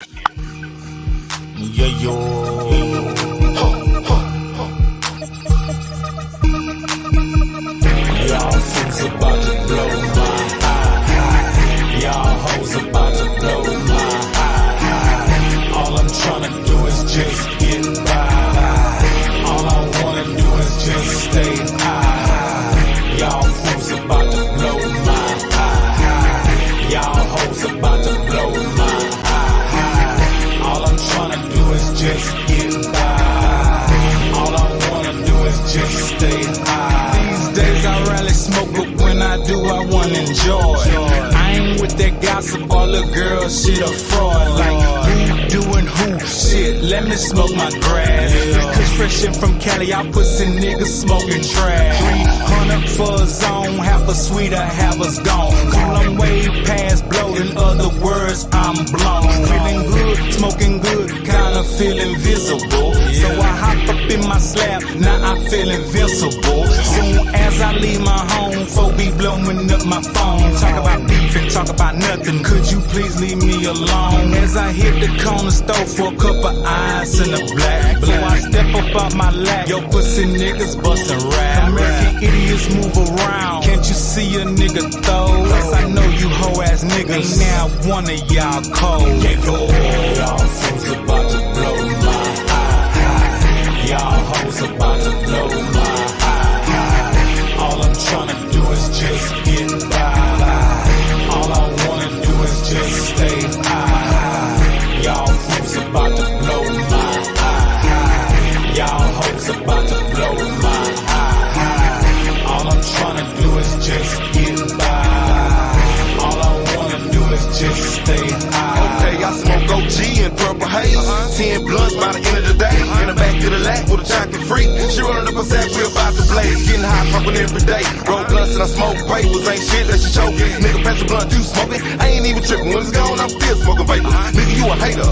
Yeah, yo. Y'all fools about to blow my high. Y'all hoes about to blow my high. All I'm tryna do is just get by. All I wanna do is just stay high. Y'all fools about to blow my high. Y'all hoes about to blow my high. All I'm tryna do is just get by. All I wanna do is just stay high. These days I rarely smoke, but when I do, I wanna enjoy. I ain't with that gossip, all the girls shit a fraud. Like who doing who shit? Let me smoke my grass. Cause fresh in from Cali, I pussy niggas smoking trash. 300 for a zone, half a sweeter, half us gone. Cool, I'm way past blow. In other words, I'm blown. Feeling good, smoking good, kinda feel invisible. So I hop up in my slab, now I feel invincible. Soon as I leave my home, folk be blowing up my phone. Talk about beef and talk about nothing. Could you please leave me alone? As I hit the corner store for a cup of ice and a black. Before I step up out my lap, yo pussy niggas bustin' rap. American idiots move around. Can't you see a nigga throw? Yes, I know you hoe ass niggas. Ain't now one of y'all cold. Yeah, yo, y'all fools about to blow my high. Y'all hoes about to blow my high. All I'm tryna do is just get by. All I wanna do is just stay high. Y'all fools about to blow my high. Y'all hoes about to blow my high. All I'm tryna do is just get by. All I wanna do is just stay high. Okay, I smoke OG and purple haze. 10 blunts by the end of the day. In the back of the lap with a chocolate free. She running up a sack, we about to blaze. Getting high, pumping every day. Roll blunts and I smoke papers. Ain't shit that she choking. Nigga, pass the blunt, you smoking. I ain't even tripping. When it's gone, I'm still smoking vapor. Nigga, you a hater.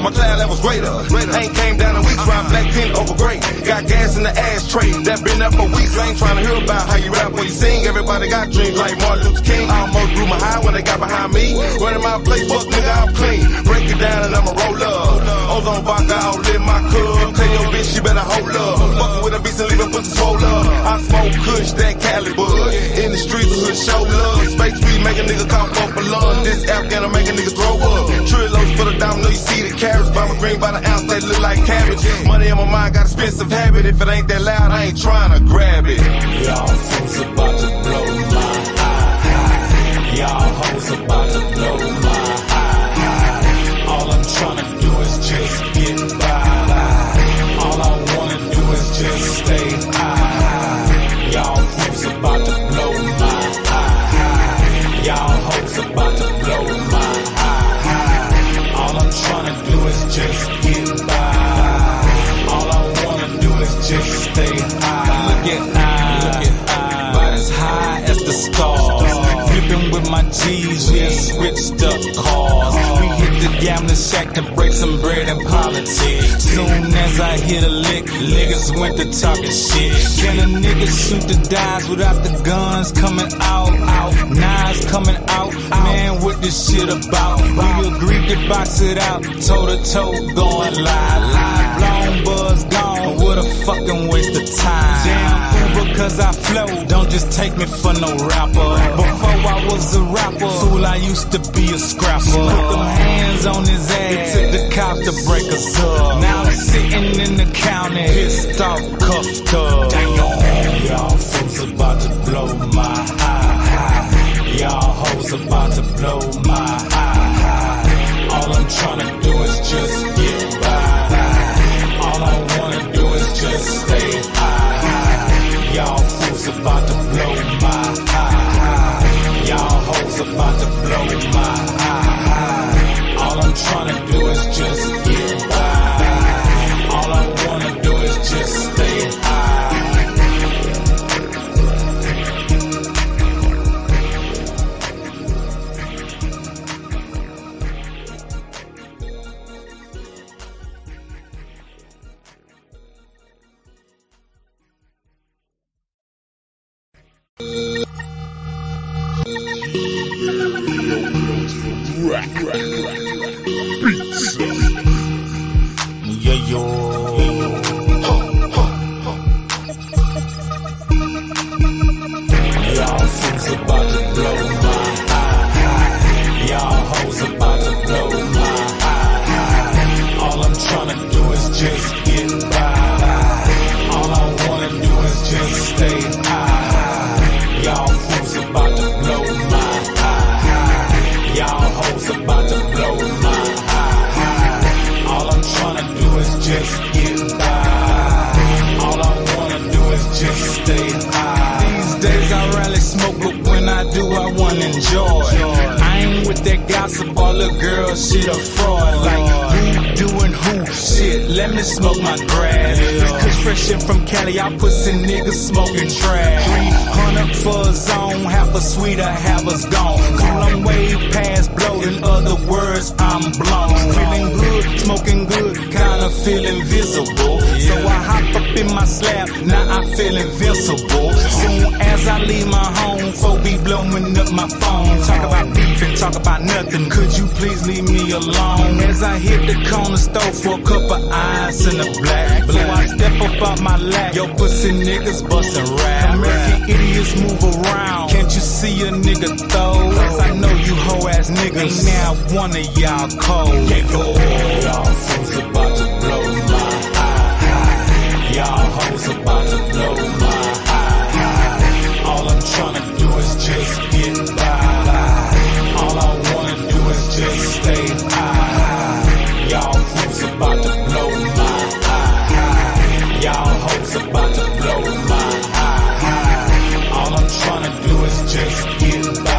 My cloud level's greater. Ain't came down in weeks, ride black 10 over gray. Got gas in the ashtray. That been there for weeks. I ain't trying to hear about how you rap when you sing. Everybody got dreams like Martin Luther King. I almost blew my high when they got behind me. Running my place, fuck nigga, I'm clean. Break it down and I'ma roll up. Ozone vodka, I'll live my cup. Tell your bitch she better hold up. Fucking with a beast and leave her pussy swole up. I smoke kush, that Cali bud. In the streets, the hood show love. Space speed, make a nigga cough up a lung. This Afghan make a nigga throw up. Trillos for the diamond, know you see the carrots. Buy my green by the ounce, they look like cabbage. Money in my mind, got expensive habit. If it ain't that loud, I ain't trying to grab it. Y'all fools about to blow my high. Y'all hoes about to blow my high. All I'm tryna do is just get by. All I wanna do is just stay high. Y'all fools about to blow my high. Y'all hoes about to blow my high. All I'm tryna do is just get by. All I wanna do is just stay high. Look at I, about as high as the stars. Flipping with my G's, we done switched up cars. We hit the gambling shack to break some bread and politics. Soon as I hit a lick, niggas went to talking shit. Can a nigga shoot the dice without the guns coming out? Knives coming out, man, what this shit about? We agreed to box it out, toe to toe going live blown, buzz gone, what a fucking waste of time. Damn fool, because I flow, don't just take me for no rapper. Before I was a rapper, fool, I used to be a scrapper. Put them hands on his ass, it took the cops to break us up. Now I'm sitting in the county, pissed off, cuffed up. Damn, y'all fools about to blow my high. Y'all hoes about to blow my high. All I'm tryna do is just get by. All I wanna do is just stay high. Y'all fools about to blow my high. Y'all hoes about to blow my high. All I'm tryna do is just get by. All I wanna do is just stay high. enjoy. I ain't with that gossip, all the girls shit a fraud. Like who doing who shit? Let me smoke my grass. Cause fresh in from Cali, y'all pussy niggas smoking trash. 300 for a zone, half a sweeter, half a gone. Cool, I'm way past blow. In other words, I'm blown. Feeling good, smoking good, kinda feel invisible. So I hop up in my slab, now I feel invincible. Soon as I leave my home, folk be blowing up my phone. Talk about beef and talk about nothing. Could you please leave me alone? As I hit the corner store for a cup of ice and a black. So I step up out my lap. Yo, pussy niggas bustin' rap. American idiots move around. Can't you see a nigga throw? Cause I know you hoe ass niggas. Now one of y'all cold. Y'all fools about to blow my high. Y'all hoes about to blow my high. All I'm tryna do is just get by. All I wanna do is just stay high. Y'all fools about to blow my high. Y'all hoes about to blow my high. All I'm tryna do is just get by.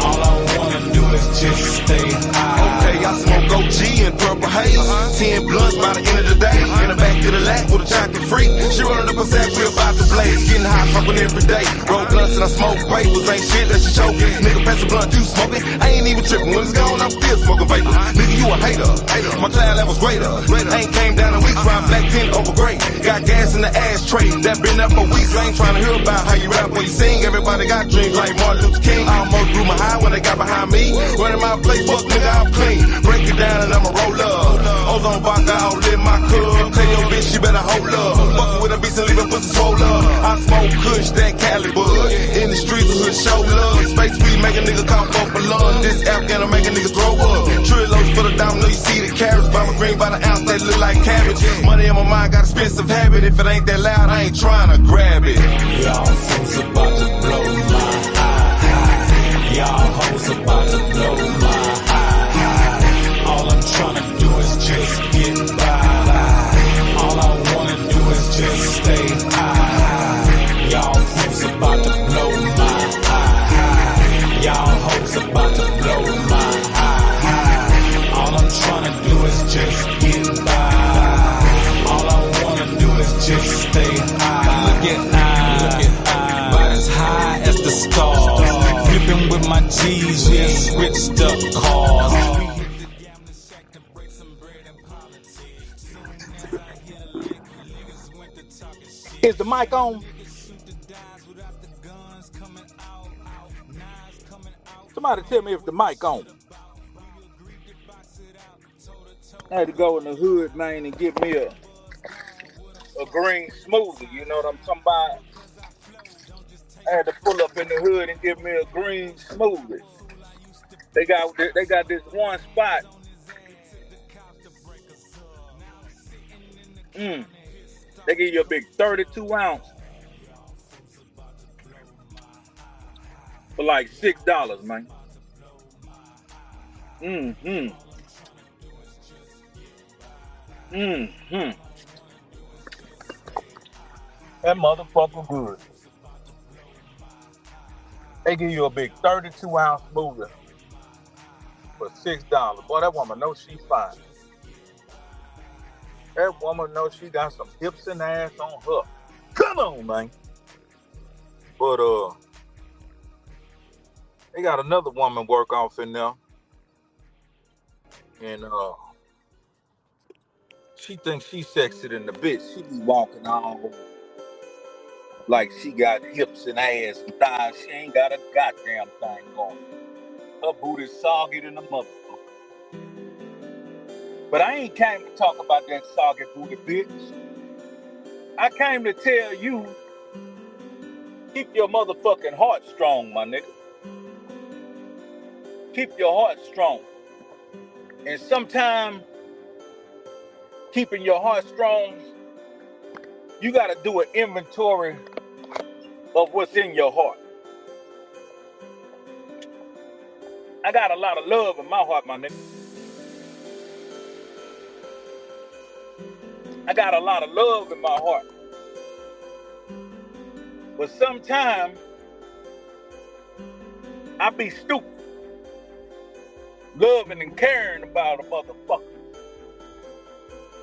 All I wanna do is just stay high. Okay, I smoke OG and purple haze. 10 blunts by the end of the day. In the back of the lap with a chocolate freak. She running up a sack, we about to blaze. Getting high, fucking every day. Roll blunts and I smoke papers. Ain't shit that she choking. Nigga, pass a blunt, you smoking. I ain't even tripping. When it's gone, I'm still smoking vapor. Nigga, you a hater. My cloud level's greater. Ain't came down in weeks, ride black 10 over gray. Got gas in the ashtray. That been up for weeks. I ain't trying to hear about how you rap when you sing. Everybody got dreams like Martin Luther King. I almost blew my high when they got behind me. Running my place, fuck nigga, I'm clean. Break it down and I'ma roll up. Ozone vodka, I'll live my club. Tell your bitch she better hold up. Fucking with a beast and leave her pussy swole up. I smoke kush, that Cali bud. In the streets, hood show love. Space we make a nigga cough up a lung. This Afghan will make a nigga throw up. Trillos for the diamond, know you see the carrots. Buy my green by the ounce, they look like cabbage. Money in my mind, got expensive habit. If it ain't that loud, I ain't trying to grab it. Y'all fools about to blow my high. Y'all hoes about to blow my high. All I'm tryna do is just get by. All I wanna do is just stay high. Y'all fools about to blow my high. Y'all hoes about to blow my high. All I'm tryna do is just get by. All I wanna do is just stay high. Look at I, about as high as the stars. Flipping with my G's, we switched up cars. Is the mic on? Somebody tell me if the mic on. I had to go in the hood, man, and get me a green smoothie. You know what I'm talking about? I had to pull up in the hood and get me a green smoothie. They got this one spot. They give you a big 32 ounce for like $6, man. That motherfucker good. They give you a big 32 ounce smoothie for $6. Boy, that woman knows she fine. That woman knows she got some hips and ass on her. Come on, man. But they got another woman work off in there. And she thinks she's sexy than the bitch. She be walking all like she got hips and ass and thighs. She ain't got a goddamn thing going. Her booty's soggy than a motherfucker. But I ain't came to talk about that soggy booty bitch. I came to tell you, keep your motherfucking heart strong, my nigga. Keep your heart strong. And sometimes, keeping your heart strong, you got to do an inventory of what's in your heart. I got a lot of love in my heart, my nigga. I got a lot of love in my heart. But sometimes, I be stupid. Loving and caring about a motherfucker.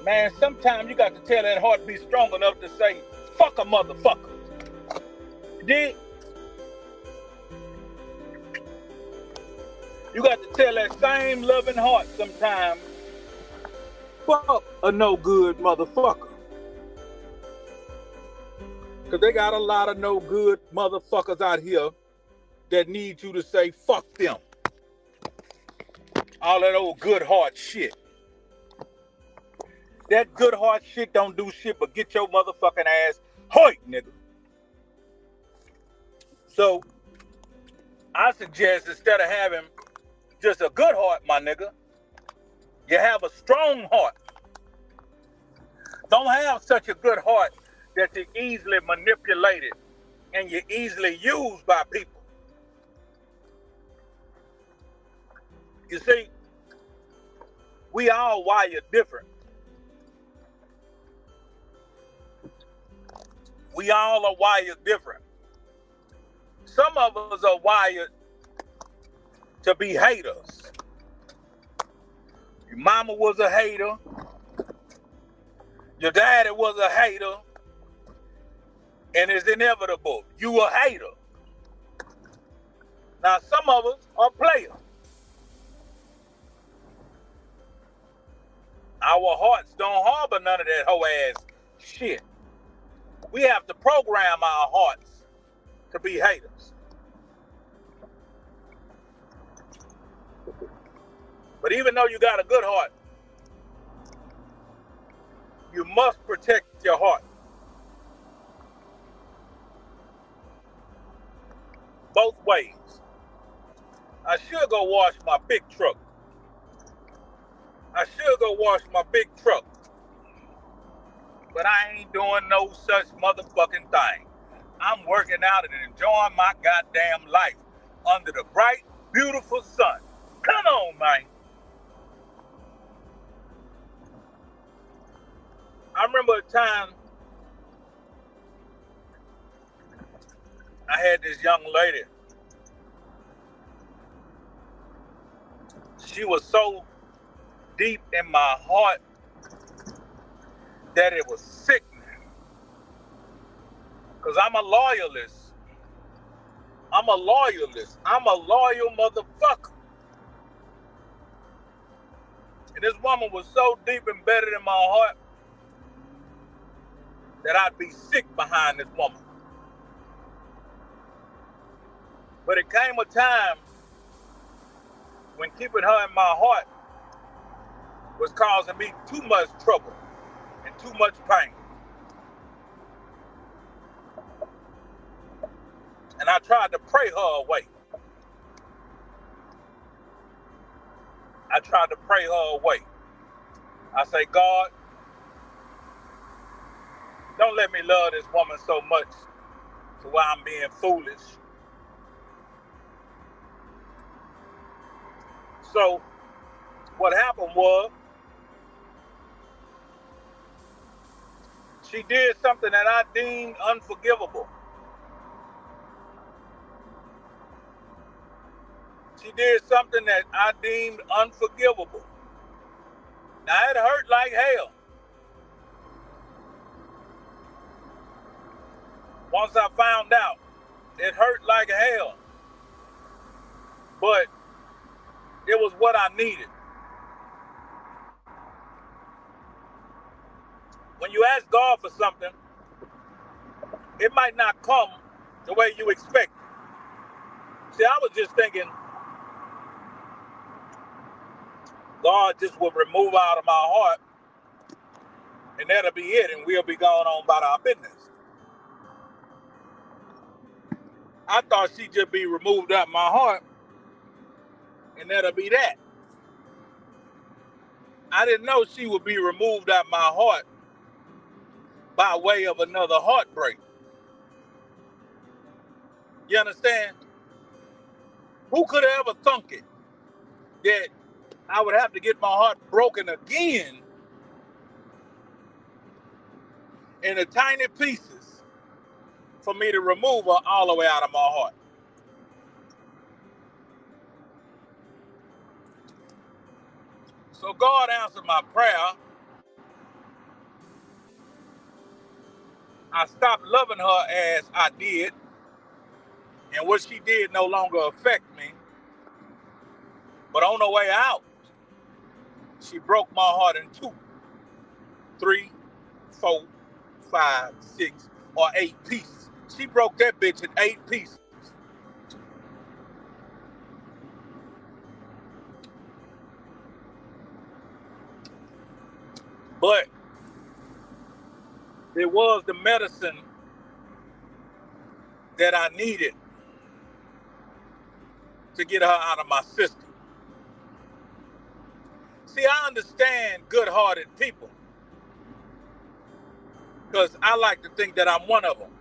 Man, sometimes you got to tell that heart be strong enough to say, fuck a motherfucker. You dig? You got to tell that same loving heart sometimes, fuck a no good motherfucker. Because they got a lot of no good motherfuckers out here that need you to say, fuck them. All that old good heart shit. That good heart shit don't do shit but get your motherfucking ass hoit, nigga. So, I suggest instead of having just a good heart, my nigga, you have a strong heart. Don't have such a good heart that you're easily manipulated and you're easily used by people. You see, we all wired different. We all are wired different. Some of us are wired to be haters. Your mama was a hater. Your daddy was a hater. And it's inevitable. You a hater. Now, some of us are players. Our hearts don't harbor none of that hoe ass shit. We have to program our hearts to be haters. But even though you got a good heart, you must protect your heart. Both ways. I should go wash my big truck. But I ain't doing no such motherfucking thing. I'm working out and enjoying my goddamn life under the bright, beautiful sun. Come on, man. I remember a time I had this young lady. She was so deep in my heart that it was sickening. Because I'm a loyalist. I'm a loyal motherfucker. And this woman was so deep embedded in my heart that I'd be sick behind this woman. But it came a time when keeping her in my heart was causing me too much trouble and too much pain. And I tried to pray her away. I say, God, don't let me love this woman so much to where I'm being foolish. So what happened was she did something that I deemed unforgivable. Now it hurt like hell. Once I found out, it hurt like hell. But it was what I needed. When you ask God for something, it might not come the way you expect it. See, I was just thinking God just will remove out of my heart and that'll be it, and we'll be going on about our business. I thought she'd just be removed out of my heart and that'll be that. I didn't know she would be removed out of my heart by way of another heartbreak. You understand? Who could have ever thunk it that I would have to get my heart broken again into tiny pieces for me to remove her all the way out of my heart? So God answered my prayer. I stopped loving her as I did, and what she did no longer affect me. But on the way out, she broke my heart in 2, 3, 4, 5, 6, or 8 pieces. She broke that bitch in 8 pieces. But it was the medicine that I needed to get her out of my system. See, I understand good-hearted people because I like to think that I'm one of them.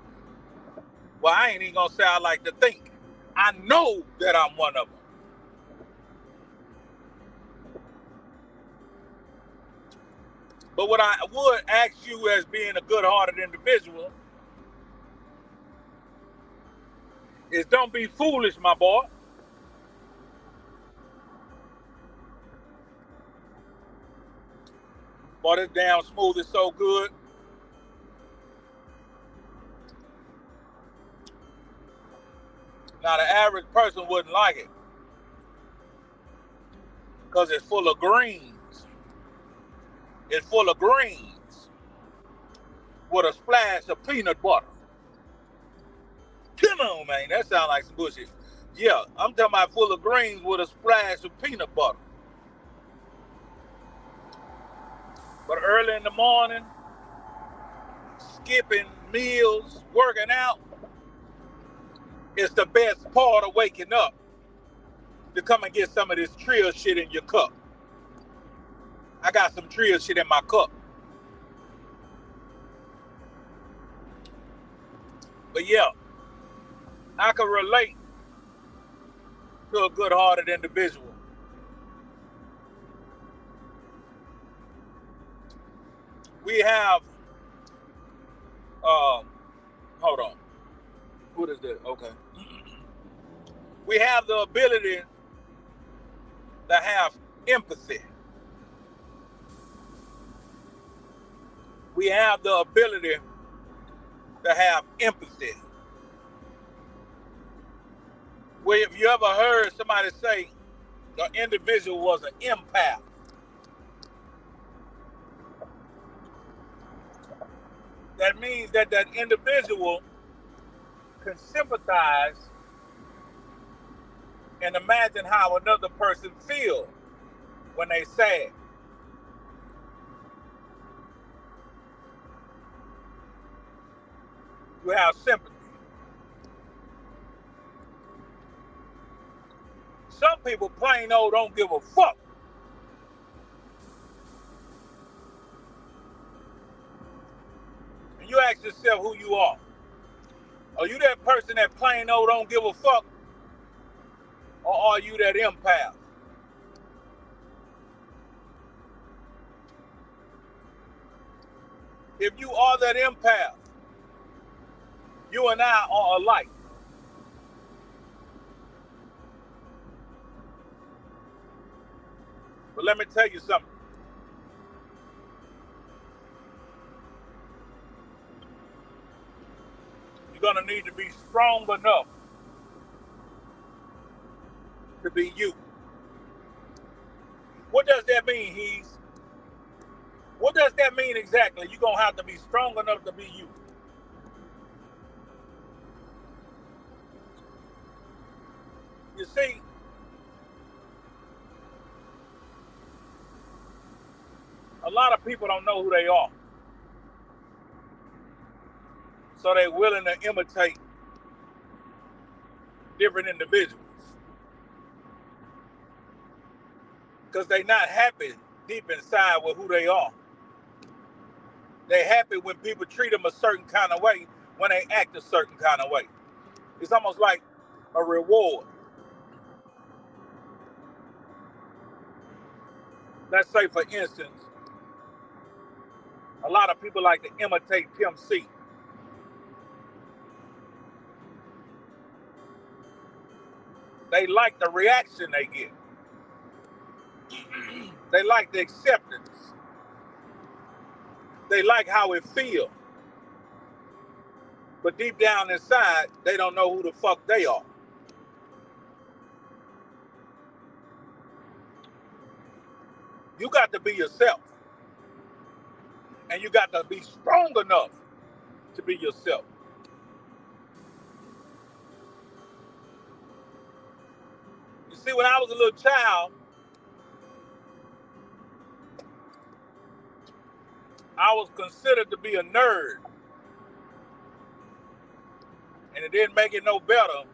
Well, I ain't even gonna say I like to think. I know that I'm one of them. But what I would ask you as being a good-hearted individual is don't be foolish, my boy. Boy, this damn smooth is so good. Now, the average person wouldn't like it because it's full of greens. It's full of greens with a splash of peanut butter. Come on, man. That sounds like some bullshit. Yeah, I'm talking about full of greens with a splash of peanut butter. But early in the morning, skipping meals, working out, is the best part of waking up to come and get some of this Trill shit in your cup. I got some Trill shit in my cup. But yeah, I can relate to a good-hearted individual. We have, hold on. What is that? Okay. We have the ability to have empathy. We have the ability to have empathy. Well, if you ever heard somebody say the individual was an empath, that means that that individual can sympathize and imagine how another person feels when they sad. You have sympathy. Some people plain old don't give a fuck. And you ask yourself who you are. Are you that person that plain old don't give a fuck? Or are you that empath? If you are that empath, you and I are alike. But let me tell you something. You're going to need to be strong enough to be you. What does that mean, Heath? What does that mean exactly? You're going to have to be strong enough to be you. You see, a lot of people don't know who they are. So they're willing to imitate different individuals. Because they're not happy deep inside with who they are. They're happy when people treat them a certain kind of way, when they act a certain kind of way. It's almost like a reward. Let's say, for instance, a lot of people like to imitate Pimp C. They like the reaction they get. They like the acceptance. They like how it feels. But deep down inside, they don't know who the fuck they are. You got to be yourself. And you got to be strong enough to be yourself. You see, when I was a little child, I was considered to be a nerd. And it didn't make it no better.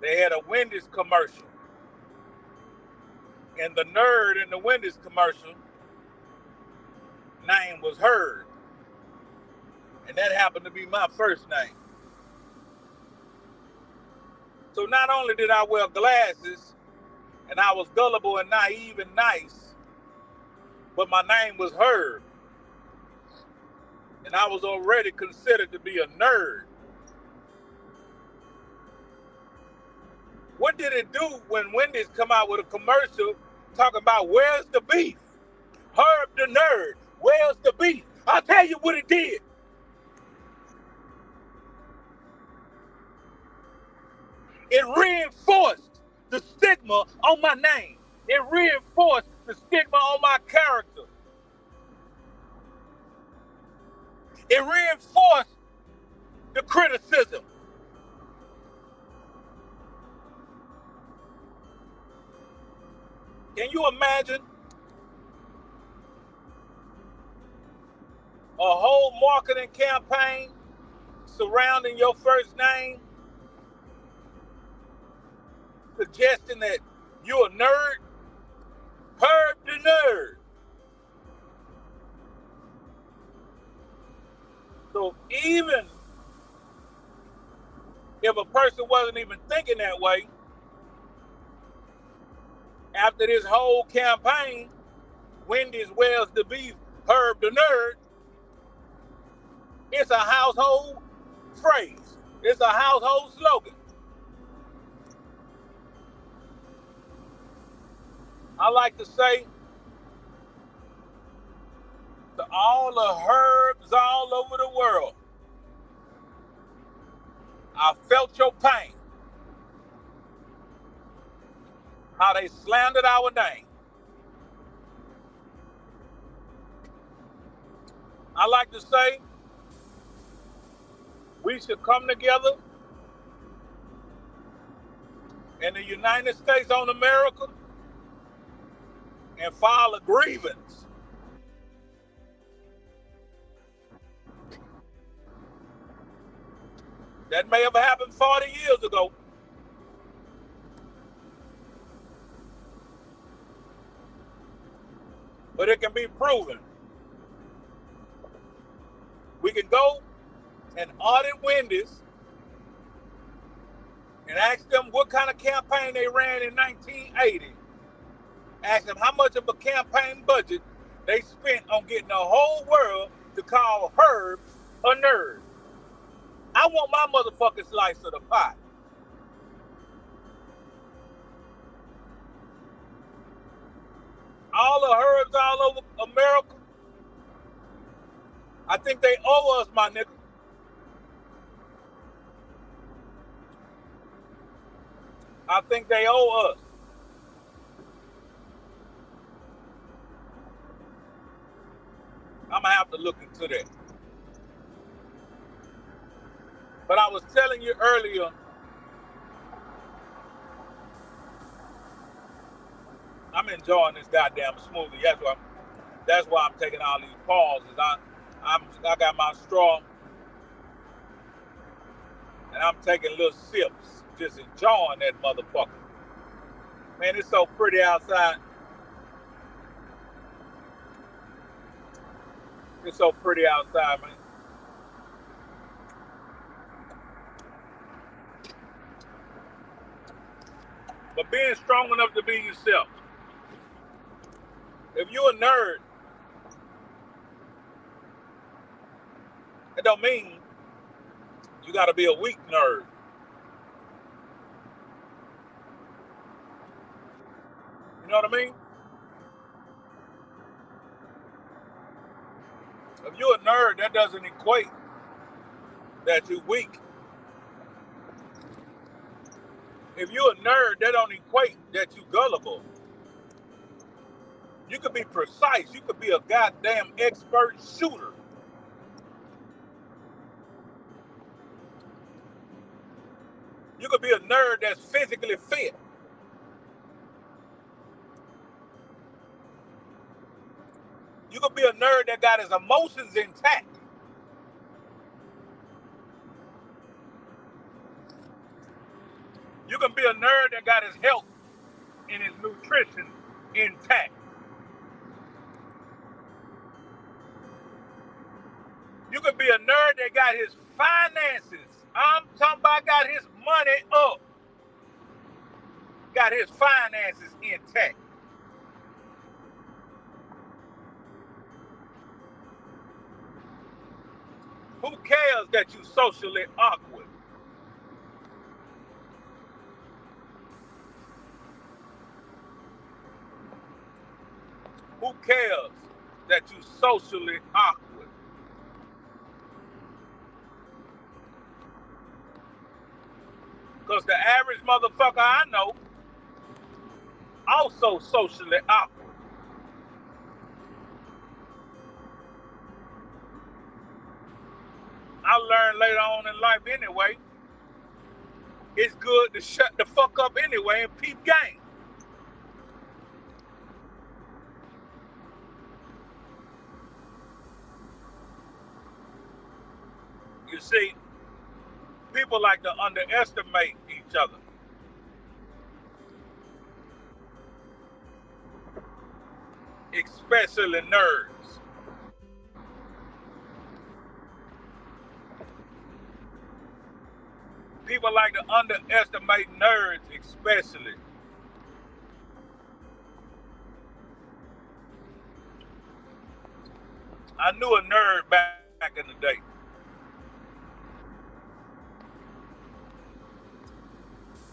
They had a Wendy's commercial. And the nerd in the Wendy's commercial name was Herb. And that happened to be my first name. So not only did I wear glasses and I was gullible and naive and nice, but my name was Herb. And I was already considered to be a nerd. What did it do when Wendy's come out with a commercial talking about where's the beef? Herb the nerd, where's the beef? I'll tell you what it did. It reinforced the stigma on my name. It reinforced the stigma on my character. It reinforced the criticism. Can you imagine a whole marketing campaign surrounding your first name, suggesting that you're a nerd? Herb the nerd. So even if a person wasn't even thinking that way, after this whole campaign, Wendy's where's the beef, Herb the nerd, it's a household phrase. It's a household slogan. I like to say to all the Herbs all over the world, I felt your pain. How they slandered our name. I like to say we should come together in the United States of America and file a grievance. That may have happened 40 years ago. But it can be proven. We can go and audit Wendy's and ask them what kind of campaign they ran in 1980. Ask them how much of a campaign budget they spent on getting the whole world to call Herb a nerd. I want my motherfucking slice of the pie. All the Herbs all over America, I think they owe us, my nigga. I think they owe us. I'm gonna have to look into that. But I was telling you earlier, I'm enjoying this goddamn smoothie. That's why I'm taking all these pauses. I got my straw and I'm taking little sips, just enjoying that motherfucker. Man, it's so pretty outside. It's so pretty outside, man. But being strong enough to be yourself. If you're a nerd, it don't mean you gotta be a weak nerd. You know what I mean? If you're a nerd, that doesn't equate that you're weak. If you're a nerd, that don't equate that you're gullible. You could be precise. You could be a goddamn expert shooter. You could be a nerd that's physically fit. You could be a nerd that got his emotions intact. You can be a nerd that got his health and his nutrition intact. You could be a nerd that got his finances. I'm talking about got his money up. Got his finances intact. Who cares that you socially awkward? Who cares that you socially awkward? Because the average motherfucker I know also socially awkward. I learned later on in life anyway, it's good to shut the fuck up anyway and peep game. You see, people like to underestimate each other. Especially nerds. People like to underestimate nerds, especially. I knew a nerd back in the day.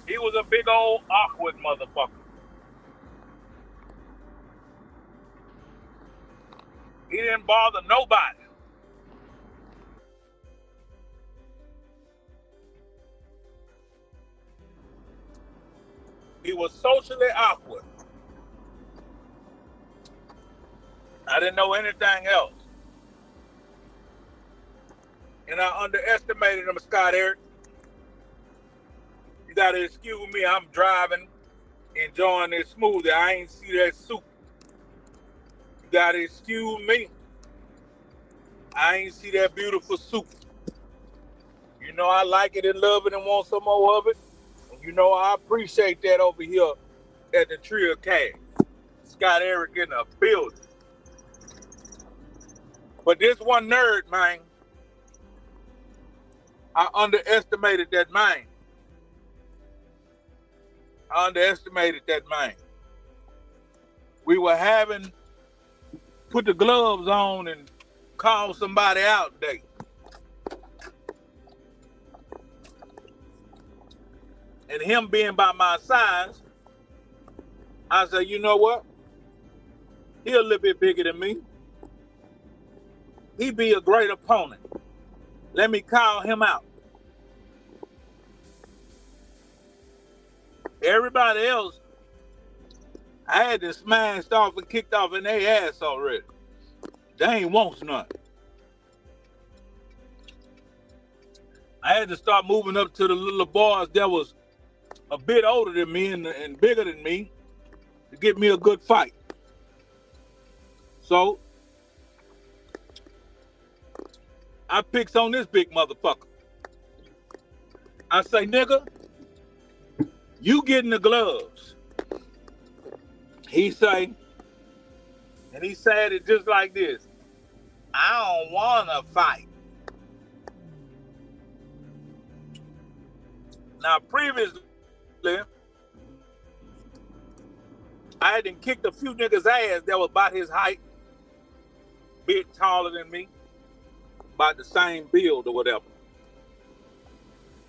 He was a big old awkward motherfucker. He didn't bother nobody. He was socially awkward. I didn't know anything else. And I underestimated him, Scott Eric. You gotta excuse me, I'm driving, enjoying this smoothie. I ain't see that soup. You gotta excuse me. I ain't see that beautiful soup. You know I like it and love it and want some more of it. And you know I appreciate that over here at the Tree of Cash. Scott Eric in the building. But this one nerd, man, I underestimated that man. We were having put the gloves on and call somebody out day. And him being by my size, I said, you know what? He a little bit bigger than me. He be a great opponent. Let me call him out. Everybody else, I had to smashed off and kicked off in their ass already. They ain't wants none. I had to start moving up to the little boys that was a bit older than me and bigger than me to get me a good fight. So I picks on this big motherfucker. I say, nigga, you getting the gloves. He say, and he said it just like this, I don't want to fight. Now, previously, I had done kicked a few niggas' ass that was about his height, bit taller than me, about the same build or whatever.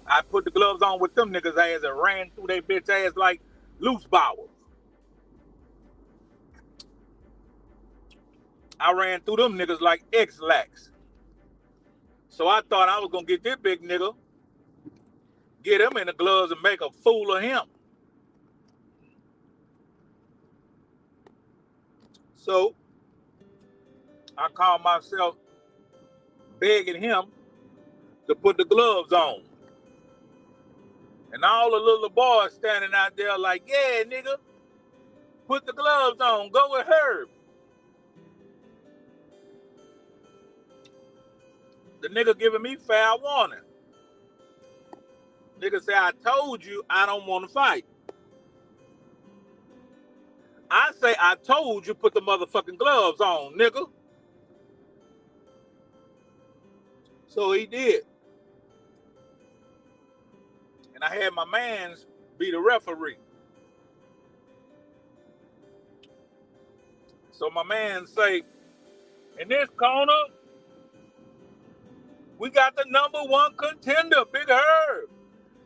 I put the gloves on with them niggas' ass and ran through their bitch ass like loose bowels. I ran through them niggas like X-Lax. So I thought I was gonna get this big nigga, get him in the gloves and make a fool of him. So I called myself begging him to put the gloves on. And all the little boys standing out there like, yeah, nigga, put the gloves on, go with Herb. The nigga giving me fair warning. Nigga say, I told you I don't want to fight. I say, I told you put the motherfucking gloves on, nigga. So he did. And I had my mans be the referee. So my man say, in this corner, we got the #1 contender, Big Herb.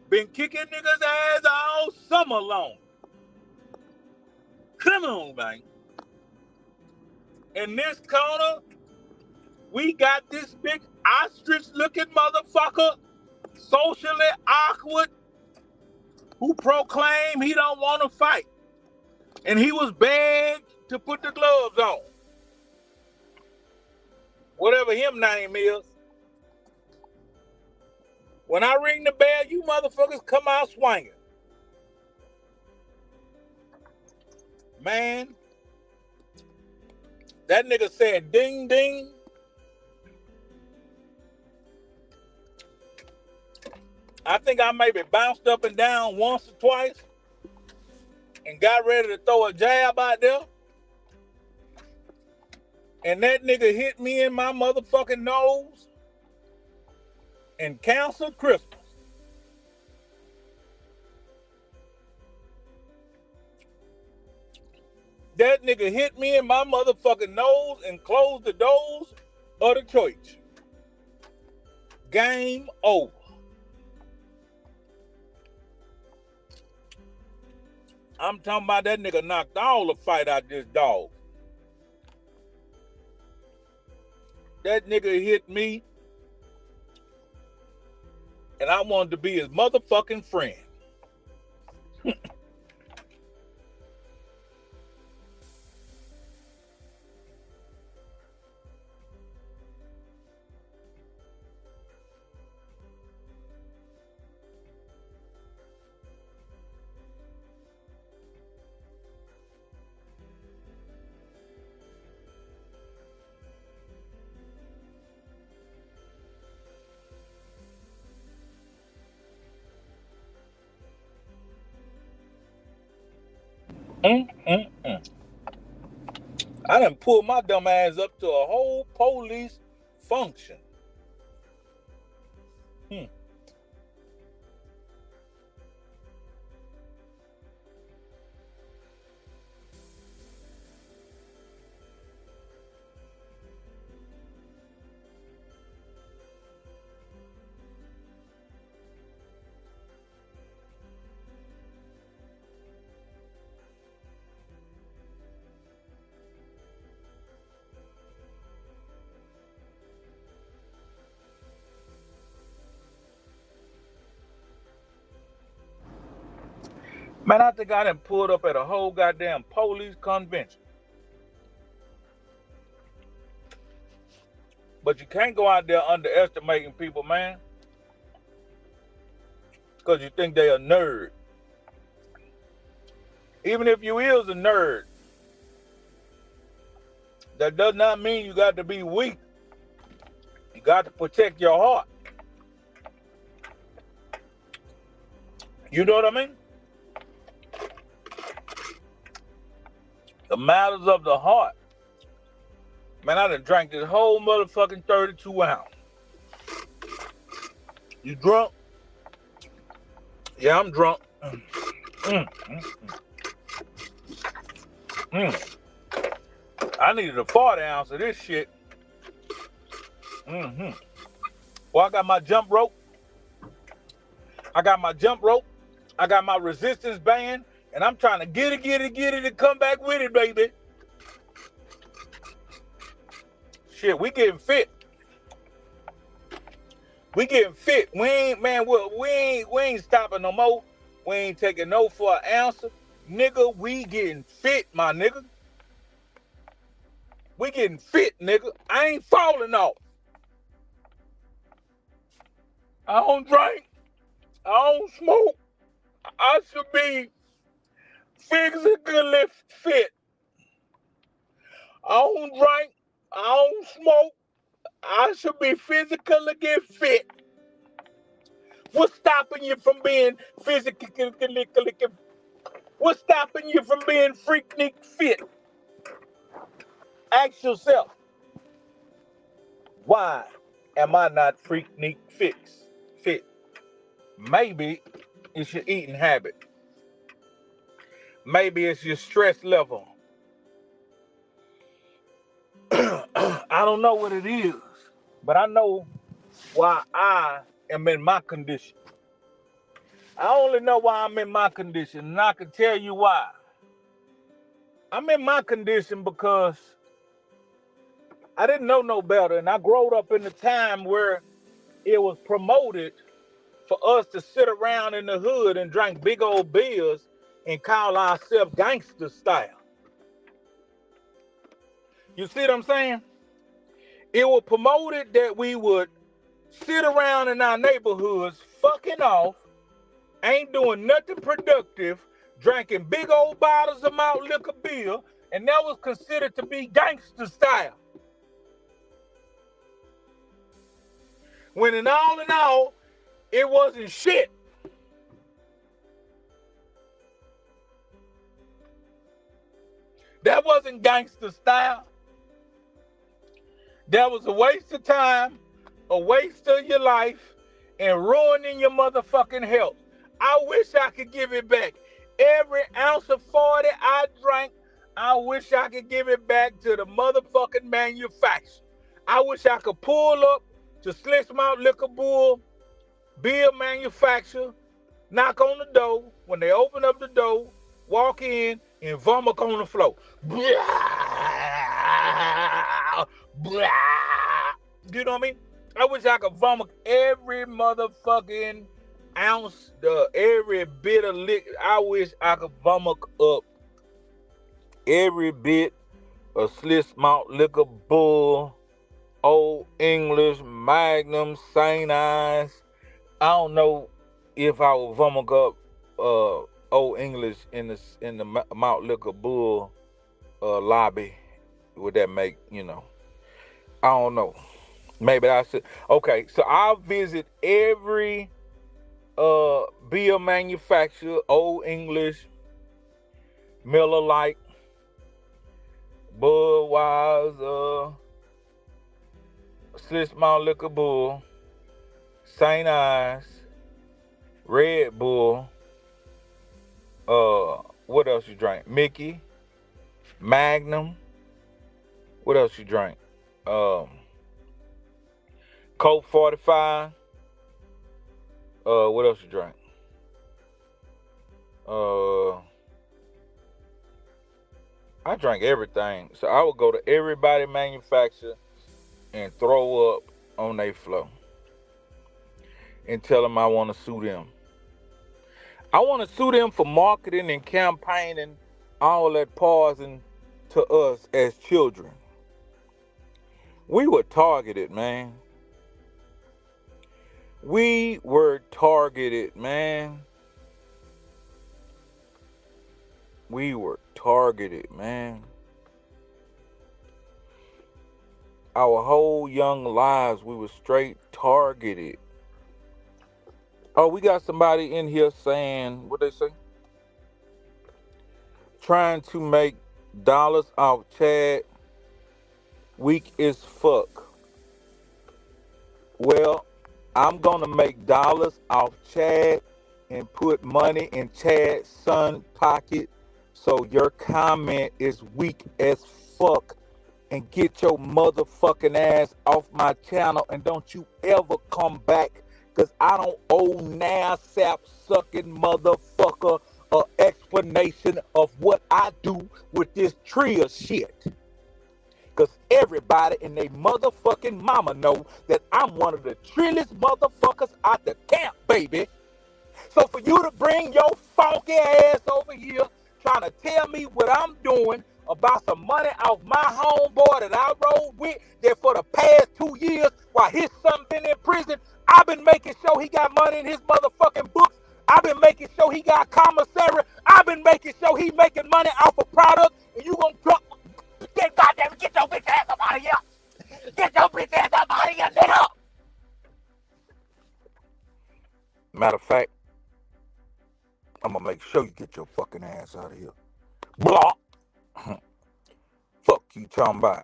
Been kicking niggas' ass all summer long. Come on, man. In this corner, we got this big ostrich-looking motherfucker, socially awkward, who proclaimed he don't want to fight. And he was begged to put the gloves on. Whatever him name is. When I ring the bell, you motherfuckers come out swinging. Man, that nigga said ding ding. I think I maybe bounced up and down once or twice and got ready to throw a jab out there. And that nigga hit me in my motherfucking nose and canceled Christmas. That nigga hit me in my motherfucking nose and closed the doors of the church. Game over. I'm talking about that nigga knocked all the fight out this dog. That nigga hit me, and I wanted to be his motherfucking friend. I done pulled my dumb ass up to a whole police function. Man, I think I done pulled up at a whole goddamn police convention. But you can't go out there underestimating people, man. Because you think they a nerd. Even if you is a nerd, that does not mean you got to be weak. You got to protect your heart. You know what I mean? The matters of the heart. Man, I done drank this whole motherfucking 32 ounce. You drunk? Yeah, I'm drunk. I needed a 40 ounce of this shit. Well, I got my jump rope. I got my resistance band. And I'm trying to get it, and come back with it, baby. Shit, we getting fit. We getting fit. We ain't, man, we ain't stopping no more. We ain't taking no for an answer. Nigga, we getting fit, my nigga. We getting fit, nigga. I ain't falling off. I don't drink. I don't smoke. I should be physically fit. I don't drink. I don't smoke. I should be physically get fit. What's stopping you from being physically? What's stopping you from being freaknik fit? Ask yourself, why am I not freaknik fit? Maybe it's your eating habit. Maybe it's your stress level. I don't know what it is, but I know why I am in my condition. I only know why I'm in my condition, and I can tell you why. I'm in my condition because I didn't know no better, and I grew up in a time where it was promoted for us to sit around in the hood and drink big old beers and call ourselves gangster style. You see what I'm saying? It was promoted that we would sit around in our neighborhoods fucking off, ain't doing nothing productive, drinking big old bottles of malt liquor beer, and that was considered to be gangster style. When in all, it wasn't shit. That wasn't gangster style. That was a waste of time, a waste of your life, and ruining your motherfucking health. I wish I could give it back. Every ounce of 40 I drank, I wish I could give it back to the motherfucking manufacturer. I wish I could pull up to Slick Malt Liquor Bull, beer manufacturer, knock on the door. When they open up the door, walk in and vomit on the floor. Blah, blah. You know what I mean? I wish I could vomit every motherfucking ounce, every bit of liquor. I wish I could vomit up every bit of Slick Malt Liquor Bull, Old English, Magnum, St. Ives. I don't know if I would vomit up Old English in the Malt Liquor Bull lobby. Would that make, I don't know. Maybe I should. Okay, so I'll visit every beer manufacturer, Old English, Miller Lite, Budweiser, Slick Malt Liquor Bull, St. Ives, Red Bull, what else you drink? Mickey, Magnum, what else you drink? Coke 45, what else you drink? I drank everything. So I would go to everybody manufacturer and throw up on their floor and tell them I want to sue them. I want to sue them for marketing and campaigning all that poison to us as children. We were targeted, man. We were targeted, man. We were targeted, man. Our whole young lives, we were straight targeted. Oh, we got somebody in here saying, what they say? Trying to make dollars off Chad. Weak as fuck. Well, I'm gonna make dollars off Chad and put money in Chad's son's pocket. So your comment is weak as fuck. And get your motherfucking ass off my channel and don't you ever come back. Cause I don't owe NASAP sucking motherfucker an explanation of what I do with this tree of shit. Because everybody and they motherfucking mama know that I'm one of the trillest motherfuckers out the camp, baby. So for you to bring your funky ass over here trying to tell me what I'm doing about some money off my homeboy that I rode with that for the past 2 years while his son been in prison, I've been making sure he got money in his motherfucking books. I've been making sure he got commissary. I've been making sure he making money off a product. And you gonna drop, get goddamn, get your bitch ass up out of here. Get your bitch ass up out of here, nigga. Matter of fact, I'm gonna make sure you get your fucking ass out of here. Block. Fuck you talking about.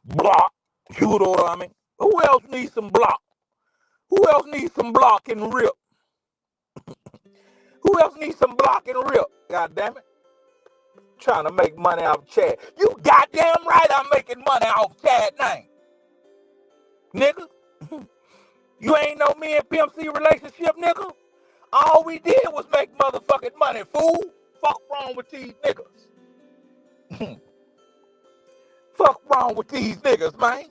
Block. You know what I mean? Who else needs some block? Who else needs some block and rip? Who else needs some block and rip? God damn it. Trying to make money off Chad. You goddamn right I'm making money off Chad name. Nigga. You ain't know me and Pimp C relationship, nigga? All we did was make motherfucking money, fool. Fuck wrong with these niggas. Fuck wrong with these niggas, man.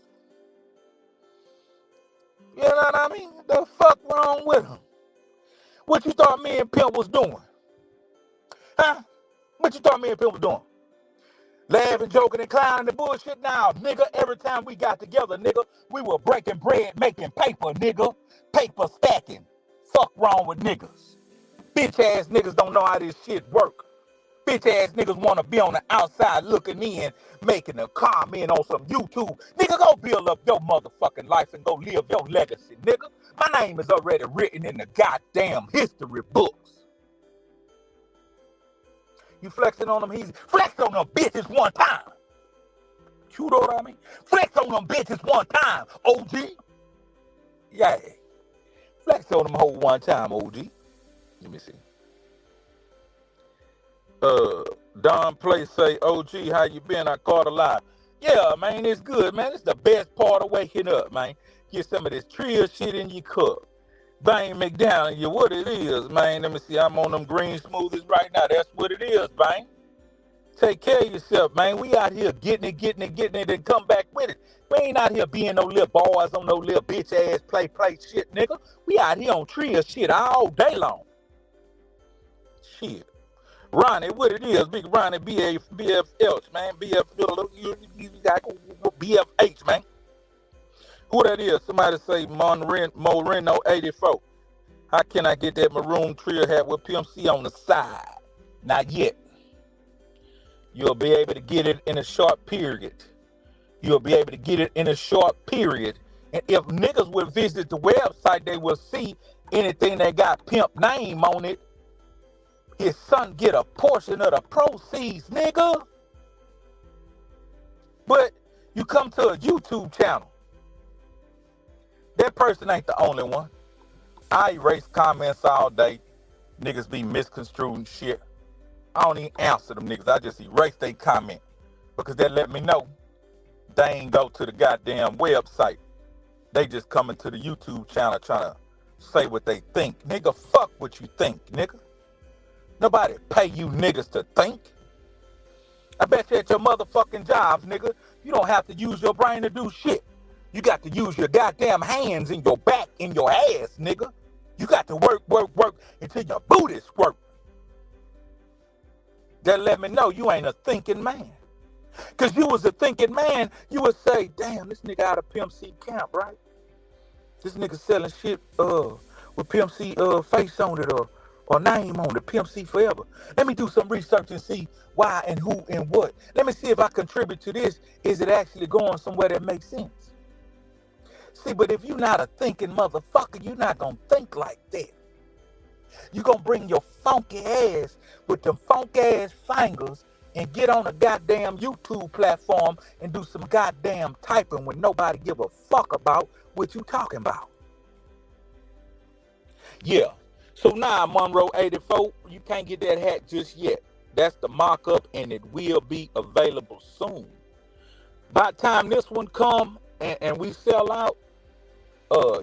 You know what I mean? The fuck wrong with them? What you thought me and Pimp was doing? Huh? What you thought me and Pimp was doing? Laughing, joking, and clowning the bullshit now, nigga. Every time we got together, nigga, we were breaking bread, making paper, nigga. Paper stacking. Fuck wrong with niggas. Bitch ass niggas don't know how this shit work. Bitch ass niggas want to be on the outside looking in, making a comment on some YouTube. Nigga, go build up your motherfucking life and go live your legacy, nigga. My name is already written in the goddamn history books. You flexing on them, he's flex on them bitches one time. You know what I mean? Flex on them bitches one time, OG. Yeah. Flex on them whole one time, OG. Let me see. Don Play say, OG, how you been? I caught a lie. Yeah, man, it's good, man. It's the best part of waking up, man. Get some of this trio shit in your cup. Bang McDowell, you what it is, man. Let me see. I'm on them green smoothies right now. That's what it is, bang. Take care of yourself, man. We out here getting it, and come back with it. We ain't out here being no little boys on no little bitch ass play shit, nigga. We out here on trio shit all day long. Shit. Ronnie, what it is, big Ronnie, BFH, man. BFH, man. Who that is? Somebody say Moreno 84. How can I get that maroon trio hat with Pimp C on the side? Not yet. You'll be able to get it in a short period. You'll be able to get it in a short period. And if niggas would visit the website, they will see anything that got Pimp name on it. His son get a portion of the proceeds, nigga. But you come to a YouTube channel. That person ain't the only one. I erase comments all day. Niggas be misconstruing shit. I don't even answer them niggas. I just erase their comment. Because that let me know they ain't go to the goddamn website. They just coming to the YouTube channel trying to say what they think. Nigga, fuck what you think, nigga. Nobody pay you niggas to think. I bet you at your motherfucking jobs, nigga, you don't have to use your brain to do shit. You got to use your goddamn hands and your back and your ass, nigga. You got to work until your booties work. That let me know you ain't a thinking man. Because you was a thinking man, you would say, damn, this nigga out of Pimp C camp, right? This nigga selling shit with Pimp C face on it or name on it, Pimp C forever. Let me do some research and see why and who and what. Let me see if I contribute to this. Is it actually going somewhere that makes sense? See, but if you're not a thinking motherfucker, you're not going to think like that. You're going to bring your funky ass with them funky ass fingers and get on a goddamn YouTube platform and do some goddamn typing when nobody give a fuck about what you talking about. Yeah. So now, Monroe 84, you can't get that hat just yet. That's the mock-up, and it will be available soon. By the time this one come and we sell out,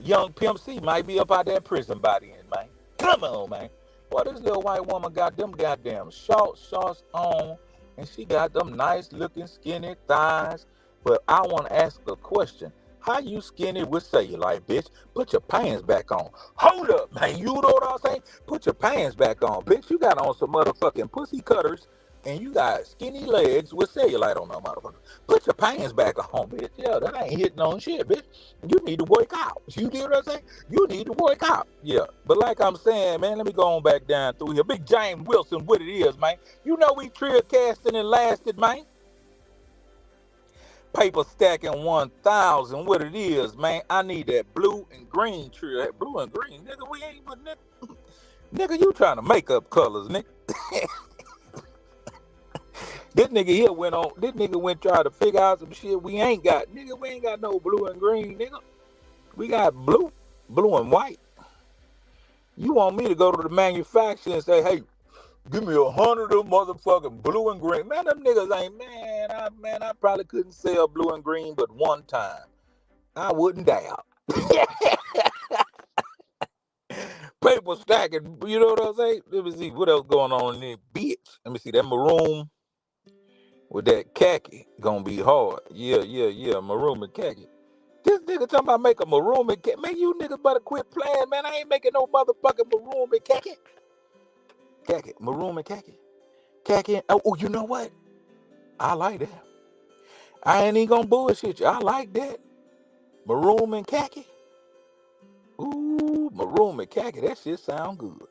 young Pimp C might be up out that prison by then, man. Come on, man. Boy, this little white woman got them goddamn shorts on and she got them nice looking skinny thighs. But I want to ask a question. How you skinny with cellulite, bitch? Put your pants back on. Hold up, man. You know what I'm saying? Put your pants back on, bitch. You got on some motherfucking pussy cutters and you got skinny legs with cellulite on them motherfuckers. Put your pants back on, bitch. Yeah, that ain't hitting on shit, bitch. You need to work out. You get what I'm saying? You need to work out. Yeah. But like I'm saying, man, let me go on back down through here. Big James Wilson, what it is, man. You know we trail casting and lasted, man. Paper stacking 1,000, what it is, man. I need that blue and green trail. That blue and green, nigga, we ain't but nigga, you trying to make up colors, nigga. This nigga went try to figure out some shit we ain't got. Nigga, we ain't got no blue and green, nigga. We got blue and white. You want me to go to the manufacturer and say, hey, give me 100 of them motherfucking blue and green. Man, them niggas ain't, I probably couldn't sell blue and green but one time. I wouldn't doubt. Paper stacking, you know what I'm saying? Let me see what else going on in there, bitch. Let me see that maroon with that khaki gonna be hard. Yeah, maroon and khaki. This nigga talking about make a maroon and khaki. Man, you niggas better quit playing, man. I ain't making no motherfucking maroon and khaki. Khaki, maroon and khaki. Khaki, oh, you know what? I like that. I ain't even gonna bullshit you. I like that. Maroon and khaki. Ooh, maroon and khaki. That shit sound good.